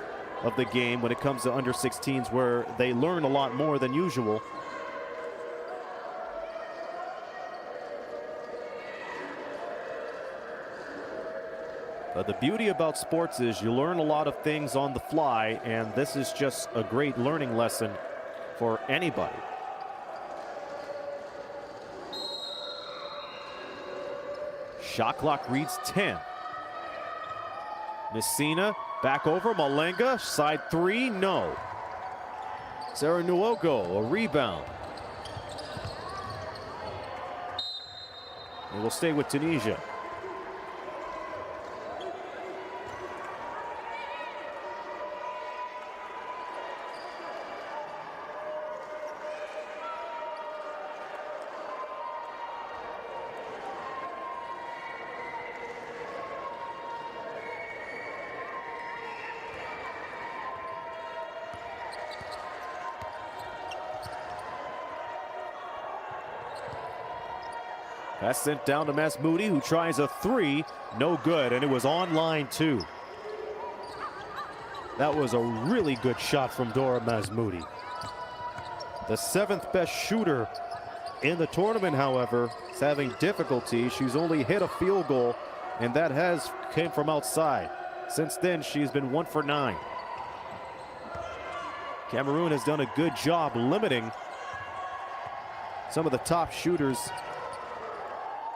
of the game when it comes to under 16s where they learn a lot more than usual. But the beauty about sports is you learn a lot of things on the fly, and this is just a great learning lesson for anybody. Shot clock reads 10. Messina back over, Malenga, side three, no. Sarah Nuogo, a rebound. It will stay with Tunisia. Pass sent down to Masmoudi, who tries a three. No good, and it was on line two. That was a really good shot from Dora Masmoudi. The 7th best shooter in the tournament, however, is having difficulty. She's only hit a field goal, and that came from outside. Since then, she's been 1 for 9. Cameroon has done a good job limiting some of the top shooters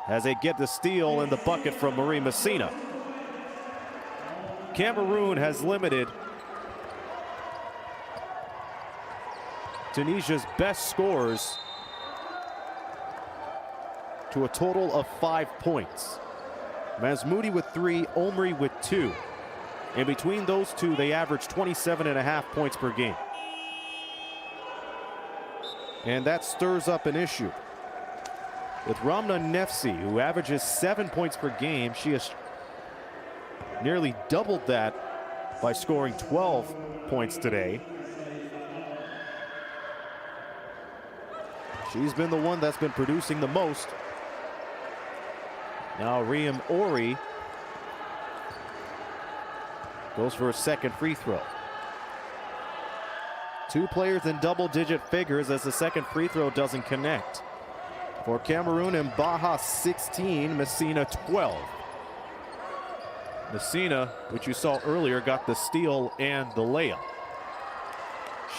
as they get the steal in the bucket from Marie Messina. Cameroon has limited Tunisia's best scorers to a total of 5 points. Masmoudi with 3, Omri with 2. And between those two, they average 27.5 points per game. And that stirs up an issue. With Ramna Nefsi, who averages 7 points per game, she has nearly doubled that by scoring 12 points today. She's been the one that's been producing the most. Now Riem Ori goes for a second free throw. 2 players in double-digit figures as the second free throw doesn't connect. For Cameroon, and Baha 16, Messina 12. Messina, which you saw earlier, got the steal and the layup.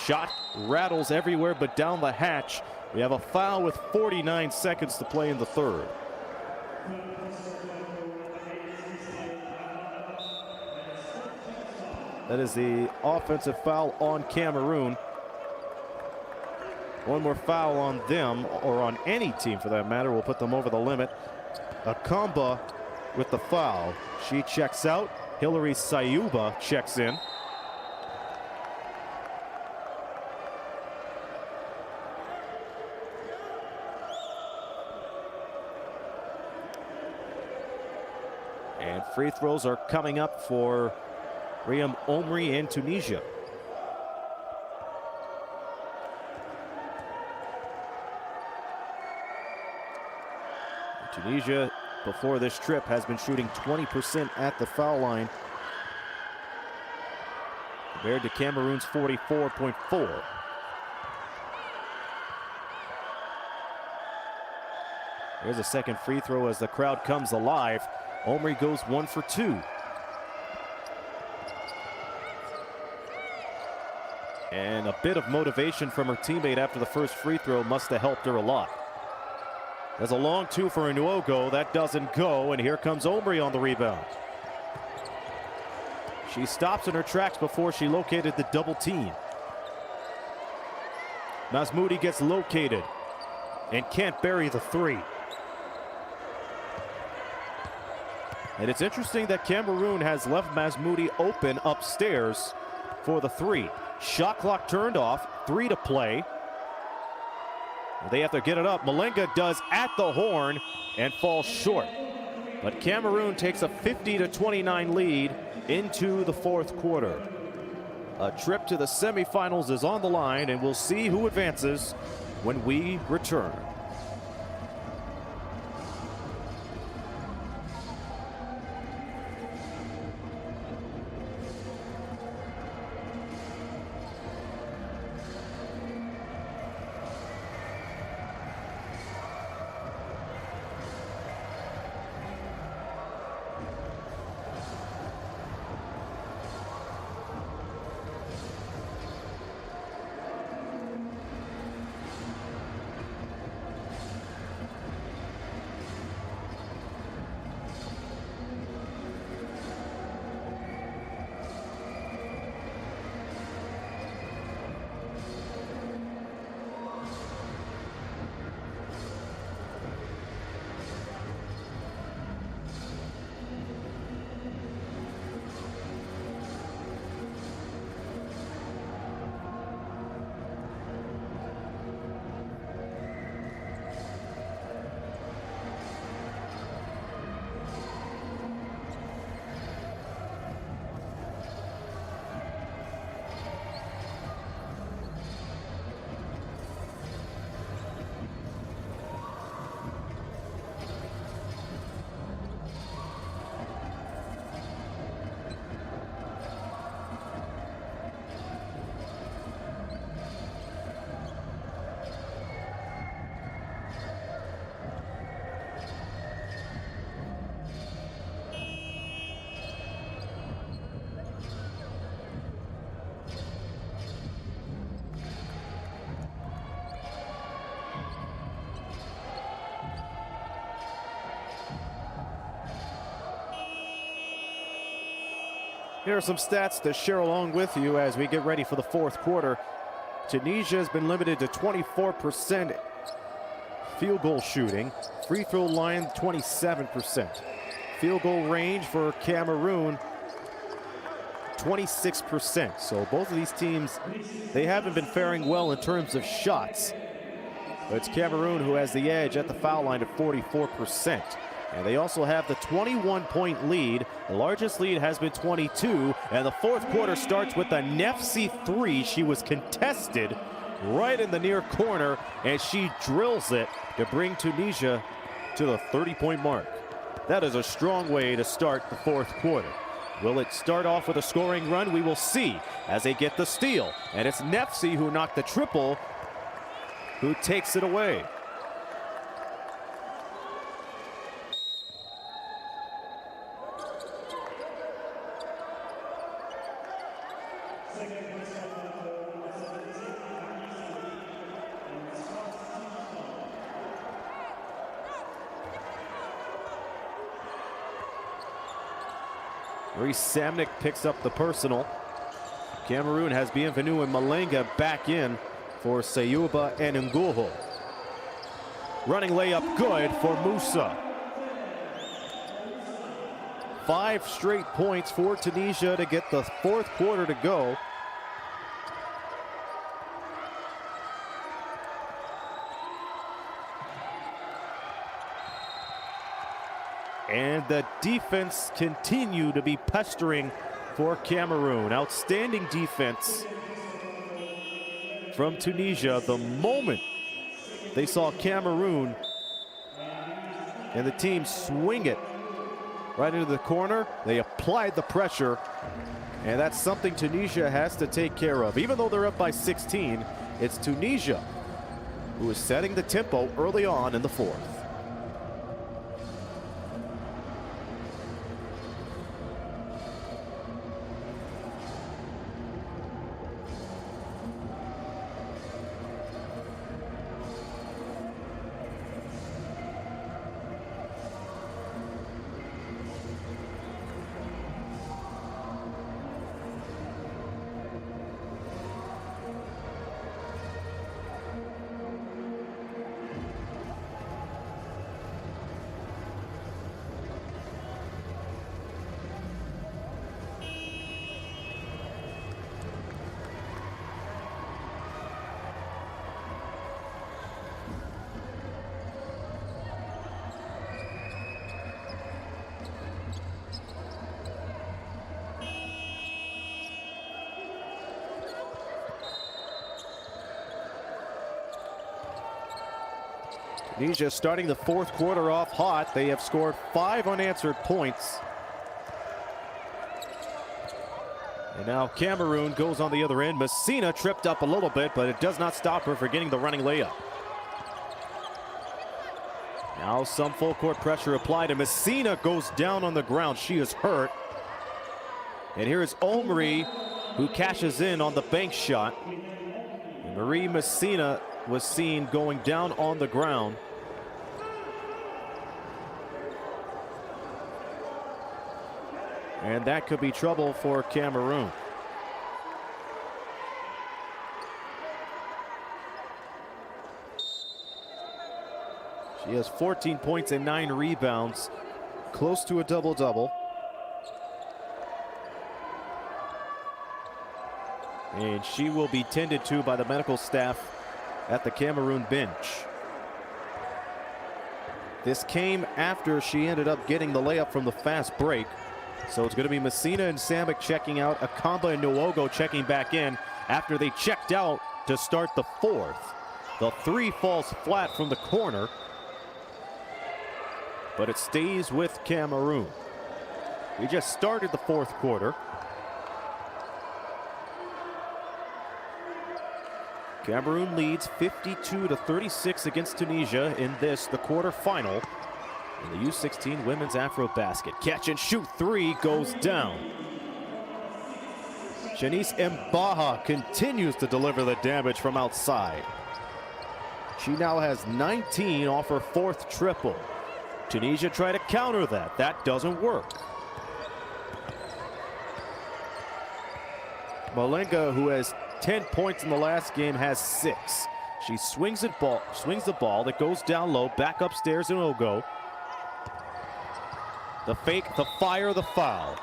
Shot rattles everywhere but down the hatch. We have a foul with 49 seconds to play in the third. That is the offensive foul on Cameroon. One more foul on them, or on any team for that matter, will put them over the limit. Akamba with the foul. She checks out. Hilary Sayuba checks in. And free throws are coming up for Riem Omri in Tunisia. Tunisia, before this trip, has been shooting 20% at the foul line, compared to Cameroon's 44.4. There's a second free throw as the crowd comes alive. Omri goes 1 for 2. And a bit of motivation from her teammate after the first free throw must have helped her a lot. There's a long 2 for Nuogo. That doesn't go, and here comes Omri on the rebound. She stops in her tracks before she located the double team. Masmoudi gets located and can't bury the 3. And it's interesting that Cameroon has left Masmoudi open upstairs for the 3. Shot clock turned off, 3 to play. They have to get it up. Malenga does at the horn and falls short. But Cameroon takes a 50-29 lead into the fourth quarter. A trip to the semifinals is on the line, and we'll see who advances when we return. Here are some stats to share along with you as we get ready for the fourth quarter. Tunisia has been limited to 24% field goal shooting. Free throw line, 27%. Field goal range for Cameroon, 26%. So both of these teams, they haven't been faring well in terms of shots. But it's Cameroon who has the edge at the foul line at 44%. And they also have the 21-point lead. The largest lead has been 22. And the fourth quarter starts with a Nefsi three. She was contested right in the near corner, and she drills it to bring Tunisia to the 30-point mark. That is a strong way to start the fourth quarter. Will it start off with a scoring run? We will see as they get the steal. And it's Nefsi who knocked the triple, who takes it away. Samnick picks up the personal. Cameroon has Bienvenu and Malenga back in for Sayuba and Nguho. Running layup good for Musa. 5 straight points for Tunisia to get the fourth quarter to go. And the defense continue to be pestering for Cameroon. Outstanding defense from Tunisia. The moment they saw Cameroon and the team swing it right into the corner, they applied the pressure. And that's something Tunisia has to take care of. Even though they're up by 16, it's Tunisia who is setting the tempo early on in the fourth. Tunisia starting the fourth quarter off hot. They have scored 5 unanswered points. And now Cameroon goes on the other end. Messina tripped up a little bit, but it does not stop her for getting the running layup. Now some full court pressure applied, and Messina goes down on the ground. She is hurt. And here is Omri, who cashes in on the bank shot. And Marie Messina was seen going down on the ground. And that could be trouble for Cameroon. She has 14 points and 9 rebounds, close to a double-double. And she will be tended to by the medical staff at the Cameroon bench. This came after she ended up getting the layup from the fast break. So it's going to be Messina and Sambic checking out, Akamba and Nwogo checking back in after they checked out to start the fourth. The three falls flat from the corner, but it stays with Cameroon. We just started the fourth quarter. Cameroon leads 52-36 against Tunisia in this, the quarterfinal. In the U16 women's AfroBasket. Catch and shoot three goes down. Janice Mbaha continues to deliver the damage from outside. She now has 19 off her fourth triple. Tunisia try to counter that. That doesn't work. Malenga, who has 10 points in the last game, has 6. She swings the ball that goes down low, back upstairs, and it'll go. The fake, the fire, the foul.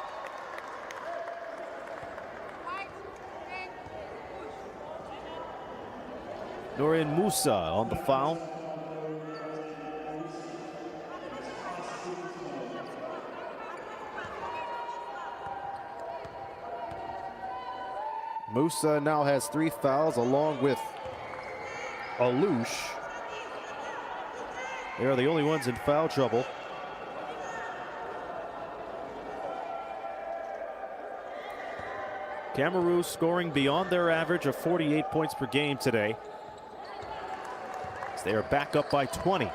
Noreen Musa on the foul. Musa now has 3 fouls along with Alouche. They are the only ones in foul trouble. Cameroon scoring beyond their average of 48 points per game today. They are back up by 20.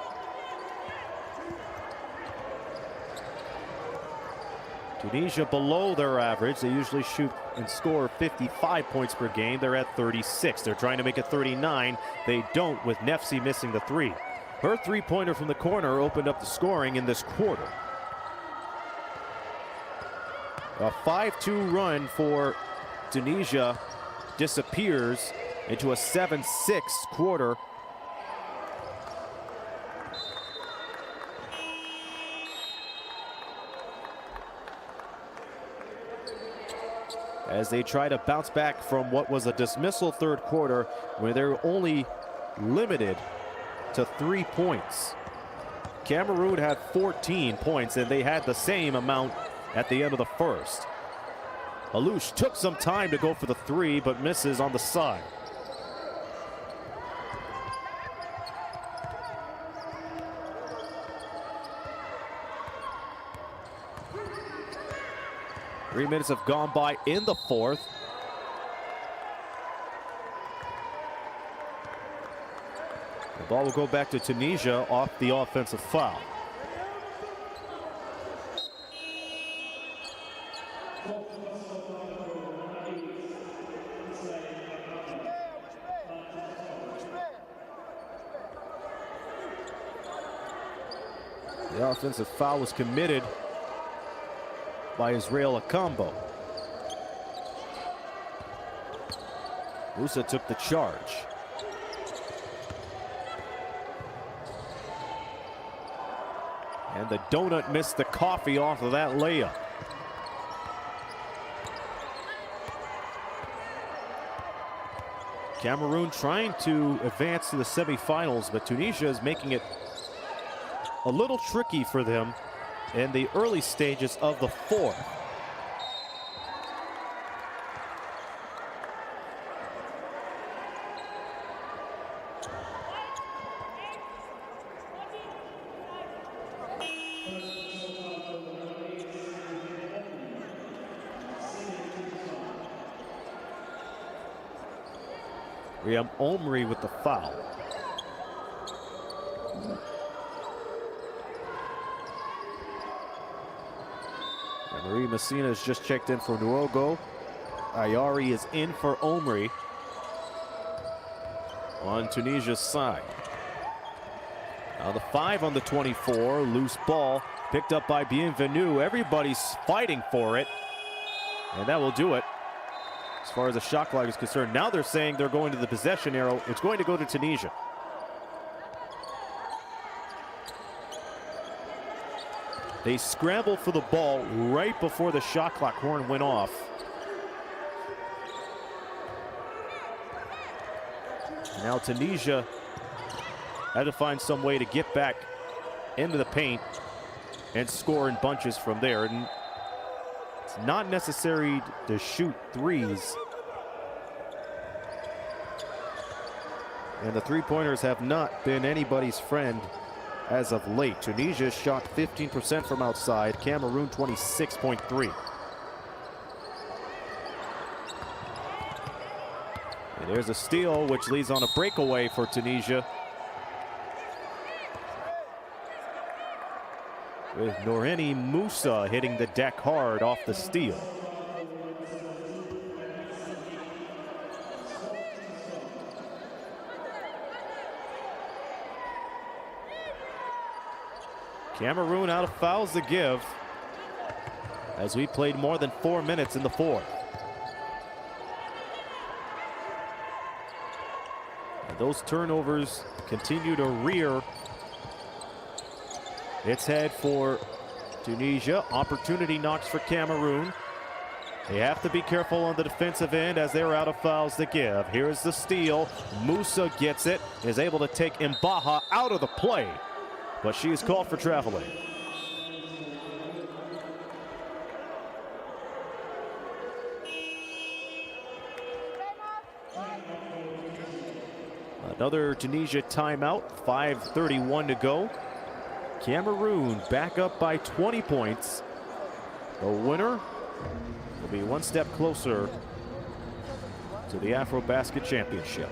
Tunisia below their average. They usually shoot and score 55 points per game. They're at 36. They're trying to make it 39. They don't, with Nefsi missing the 3. Her 3-pointer from the corner opened up the scoring in this quarter. A 5-2 run for Tunisia disappears into a 7-6 quarter. As they try to bounce back from what was a dismissal third quarter where they're only limited to 3 points. Cameroon had 14 points and they had the same amount at the end of the first. Alouche took some time to go for the 3 but misses on the side. Three minutes have gone by in the fourth. The ball will go back to Tunisia off the offensive foul. The offensive foul was committed by Israel Akambo. Musa took the charge. And the donut missed the coffee off of that layup. Cameroon trying to advance to the semifinals, but Tunisia is making it a little tricky for them in the early stages of the fourth. Riyam Omri with the foul. Marie Messina has just checked in for Nuogo. Ayari is in for Omri on Tunisia's side. Now the 5 on the 24, loose ball picked up by Bienvenu. Everybody's fighting for it, and that will do it as far as the shot clock is concerned. Now they're saying they're going to the possession arrow. It's going to go to Tunisia. They scrambled for the ball right before the shot clock horn went off. Now Tunisia had to find some way to get back into the paint and score in bunches from there. And it's not necessary to shoot threes. And the three-pointers have not been anybody's friend as of late. Tunisia shot 15% from outside, Cameroon 26.3. And there's a steal which leads on a breakaway for Tunisia, with Noreni Musa hitting the deck hard off the steal. Cameroon out of fouls to give as we played more than 4 minutes in the fourth. Those turnovers continue to rear its head for Tunisia. Opportunity knocks for Cameroon. They have to be careful on the defensive end as they're out of fouls to give. Here's the steal. Musa gets it, is able to take Mbaha out of the play, but she is called for traveling. Another Tunisia timeout, 5:31 to go. Cameroon back up by 20 points. The winner will be one step closer to the AfroBasket championship.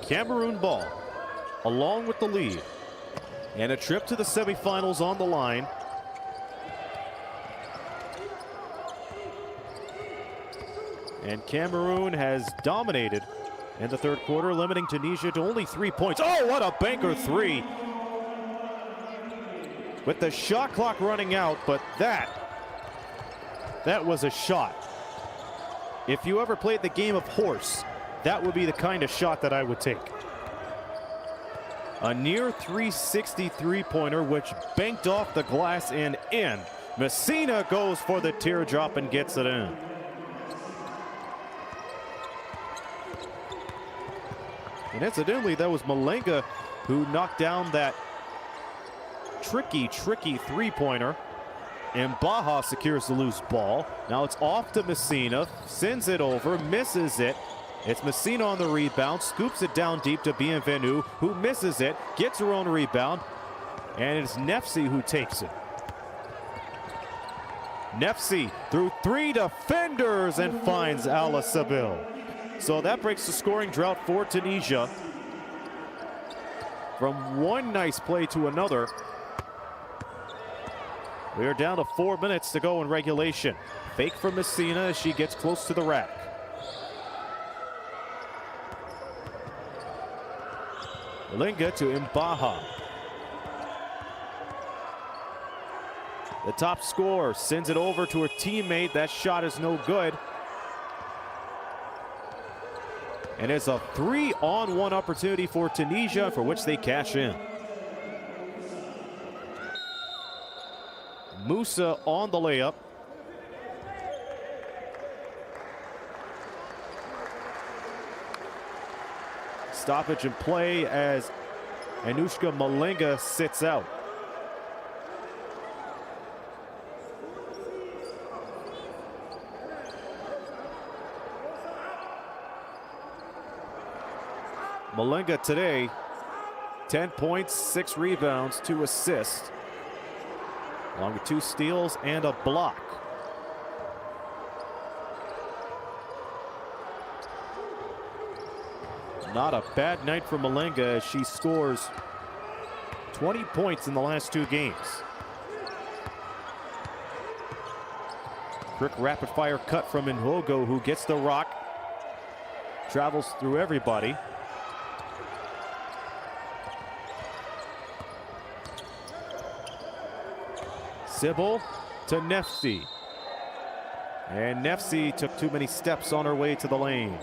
Cameroon ball, along with the lead, and a trip to the semifinals on the line. And Cameroon has dominated in the third quarter, limiting Tunisia to only 3 points. Oh, what a banker three! With the shot clock running out, but that was a shot. If you ever played the game of horse, that would be the kind of shot that I would take. A near 360 three-pointer, which banked off the glass and in. Messina goes for the teardrop and gets it in. And incidentally, that was Malenga who knocked down that tricky three-pointer. And Baja secures the loose ball. Now it's off to Messina, sends it over, misses it. It's Messina on the rebound, scoops it down deep to Bienvenu, who misses it, gets her own rebound, and it's Nefsi who takes it. Nefsi through three defenders and finds Ala Sabil. So that breaks the scoring drought for Tunisia. From one nice play to another. We are down to 4 minutes to go in regulation. Fake from Messina as she gets close to the rack. Linga to Mbaha. The top scorer sends it over to her teammate. That shot is no good. And it's a 3-on-1 opportunity for Tunisia, for which they cash in. Musa on the layup. Stoppage in play as Anushka Malenga sits out. Malenga today, 10 points, 6 rebounds, 2 assists, along with 2 steals and a block. Not a bad night for Malenga as she scores 20 points in the last 2 games. Quick rapid fire cut from Nhogo, who gets the rock, travels through everybody. Sybil to Nefsi. And Nefsi took too many steps on her way to the lane.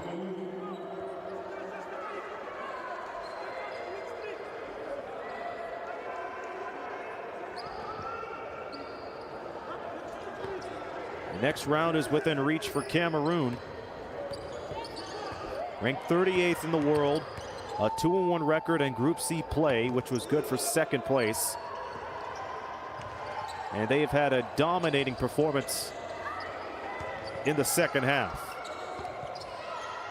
Next round is within reach for Cameroon. Ranked 38th in the world, a 2-1 record in Group C play, which was good for second place. And they've had a dominating performance in the second half.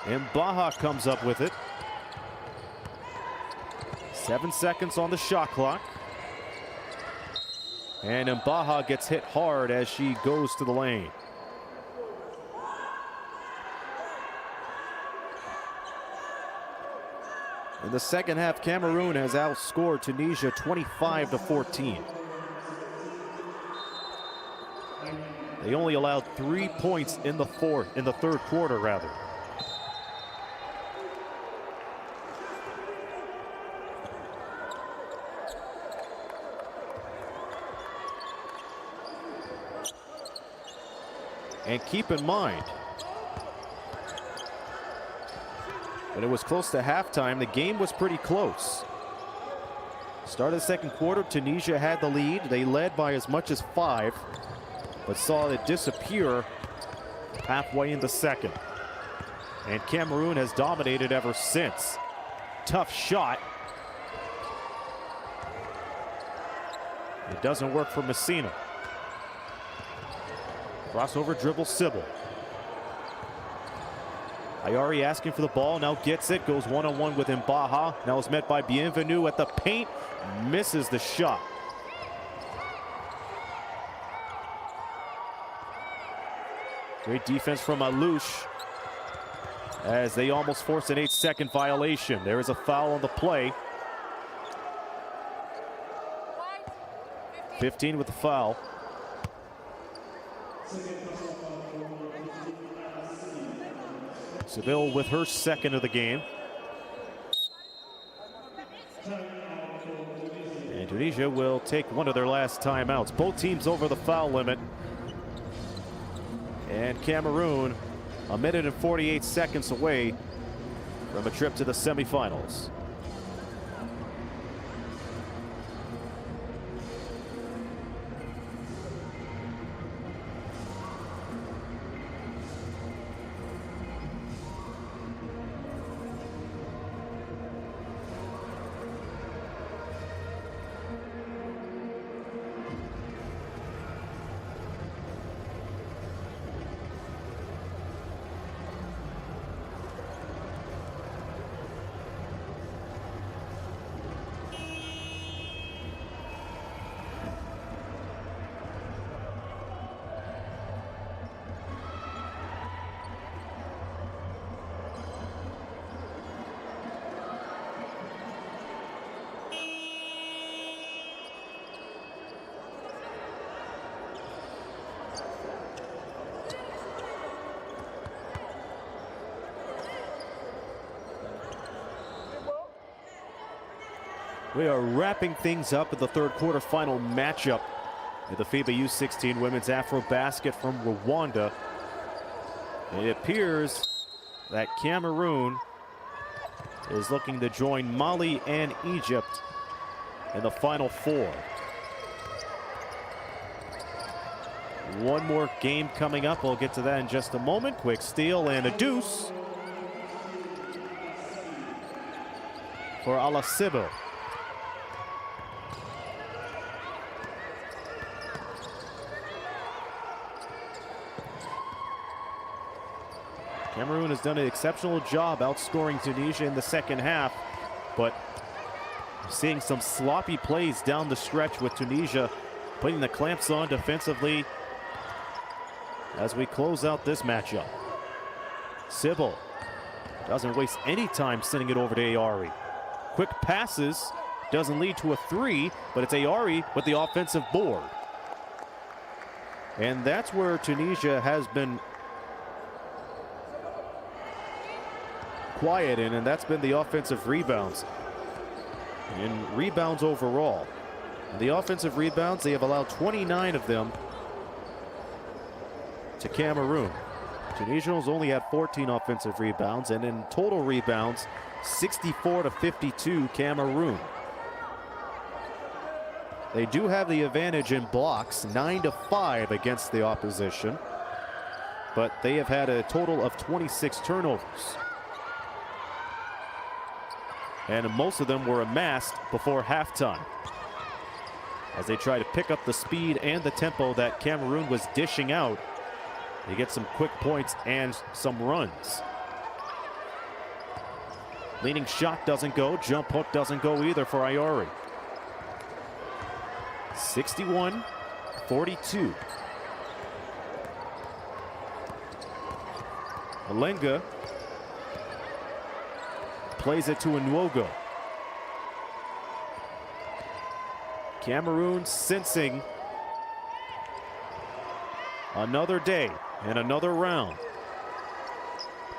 And Baha comes up with it. 7 seconds on the shot clock. And Mbaha gets hit hard as she goes to the lane. In the second half, Cameroon has outscored Tunisia 25-14. They only allowed 3 points in the third quarter, rather. And keep in mind, when it was close to halftime, the game was pretty close. Start of the second quarter, Tunisia had the lead. They led by as much as 5, but saw it disappear halfway in the second. And Cameroon has dominated ever since. Tough shot. It doesn't work for Messina. Crossover dribble, Sybil. Ayari asking for the ball, now gets it, goes one-on-one with Mbaha. Now is met by Bienvenu at the paint, misses the shot. Great defense from Alouche as they almost force an 8-second violation. There is a foul on the play. 15 with the foul. Seville with her second of the game. And Tunisia will take one of their last timeouts. Both teams over the foul limit. And Cameroon, 1 minute and 48 seconds away from a trip to the semifinals. We are wrapping things up at the third quarter final matchup in the FIBA U16 Women's AfroBasket from Rwanda. It appears that Cameroon is looking to join Mali and Egypt in the Final Four. One more game coming up. We'll get to that in just a moment. Quick steal and a deuce for Ala Sybil. Cameroon has done an exceptional job outscoring Tunisia in the second half, but seeing some sloppy plays down the stretch with Tunisia putting the clamps on defensively as we close out this matchup. Sybil doesn't waste any time sending it over to Ayari. Quick passes, doesn't lead to a three, but it's Ayari with the offensive board. And that's where Tunisia has been quiet in, and that's been the offensive rebounds. In rebounds overall. The offensive rebounds, they have allowed 29 of them to Cameroon. Tunisia has only had 14 offensive rebounds, and in total rebounds, 64-52 Cameroon. They do have the advantage in blocks, 9-5 against the opposition. but they have had a total of 26 turnovers. And most of them were amassed before halftime, as they try to pick up the speed and the tempo that Cameroon was dishing out. They get some quick points and some runs. Leaning shot doesn't go. Jump hook doesn't go either for Ayori. 61-42. Malenga plays it to Nwogo. Cameroon sensing another day and another round.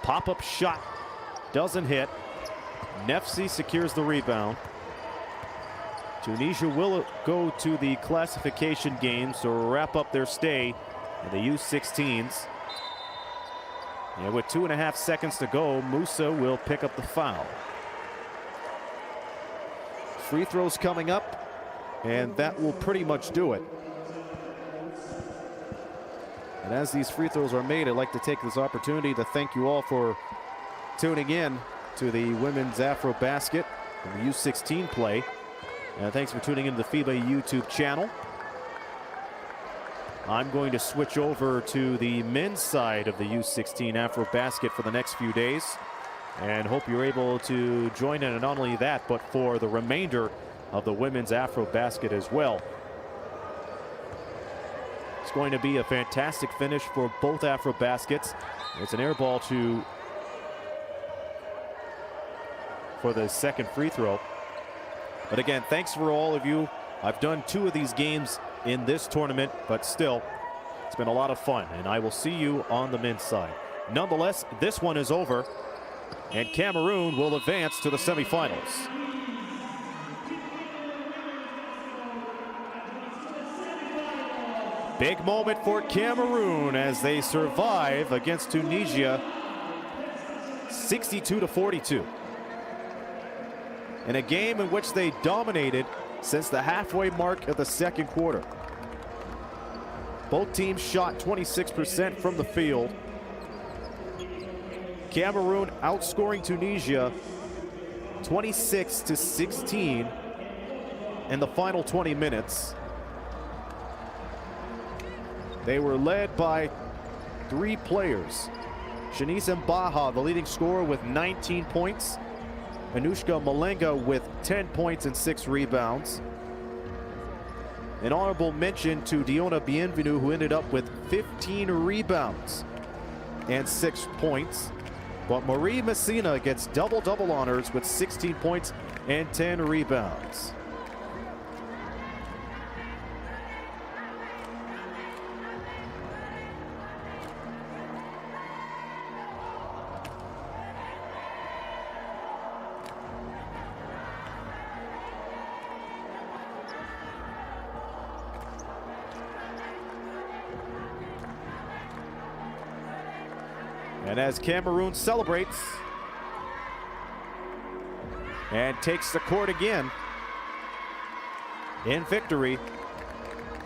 Pop-up shot doesn't hit. Nefsi secures the rebound. Tunisia will go to the classification games to wrap up their stay in the U16s. And with 2.5 seconds to go, Musa will pick up the foul. Free throws coming up, and that will pretty much do it. And as these free throws are made, I'd like to take this opportunity to thank you all for tuning in to the women's AfroBasket and the U16 play. And thanks for tuning in to the FIBA YouTube channel. I'm going to switch over to the men's side of the U16 AfroBasket for the next few days, and hope you're able to join in, and not only that, but for the remainder of the women's AfroBasket as well. It's going to be a fantastic finish for both AfroBaskets. It's an air ball for the second free throw. But again, thanks for all of you. I've done 2 of these games in this tournament, but still, it's been a lot of fun, and I will see you on the men's side. Nonetheless, this one is over, and Cameroon will advance to the semifinals. Big moment for Cameroon as they survive against Tunisia, 62-42. In a game in which they dominated since the halfway mark of the second quarter. Both teams shot 26% from the field. Cameroon outscoring Tunisia 26-16 in the final 20 minutes. They were led by 3 players. Shanice Mbaha, the leading scorer, with 19 points. Anushka Malenga with 10 points and 6 rebounds. An honorable mention to Diona Bienvenu, who ended up with 15 rebounds and 6 points. But Marie Messina gets double-double honors with 16 points and 10 rebounds. And as Cameroon celebrates and takes the court again in victory,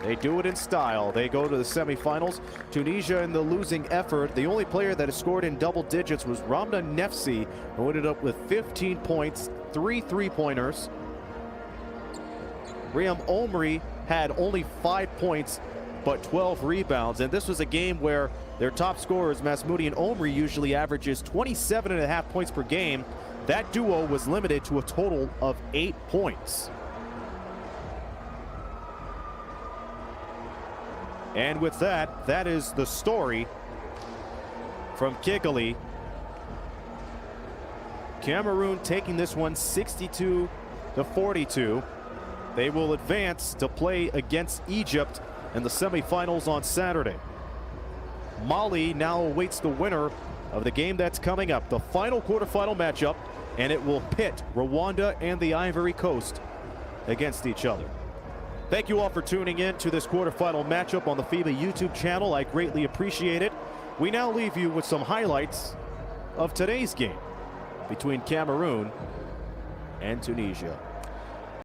they do it in style. They go to the semifinals. Tunisia in the losing effort. The only player that has scored in double digits was Ramna Nefsi, who ended up with 15 points, 3 3-pointers. Riyam Omri had only 5 points, but 12 rebounds. And this was a game where their top scorers, Masmoudi and Omri, usually averages 27.5 points per game. That duo was limited to a total of 8 points. And with that, that is the story from Kigali. Cameroon taking this one 62-42. They will advance to play against Egypt in the semifinals on Saturday. Mali now awaits the winner of the game that's coming up, the final quarterfinal matchup, and it will pit Rwanda and the Ivory Coast against each other. Thank you all for tuning in to this quarterfinal matchup on the FIBA YouTube channel. I greatly appreciate it. We now leave you with some highlights of today's game between Cameroon and Tunisia.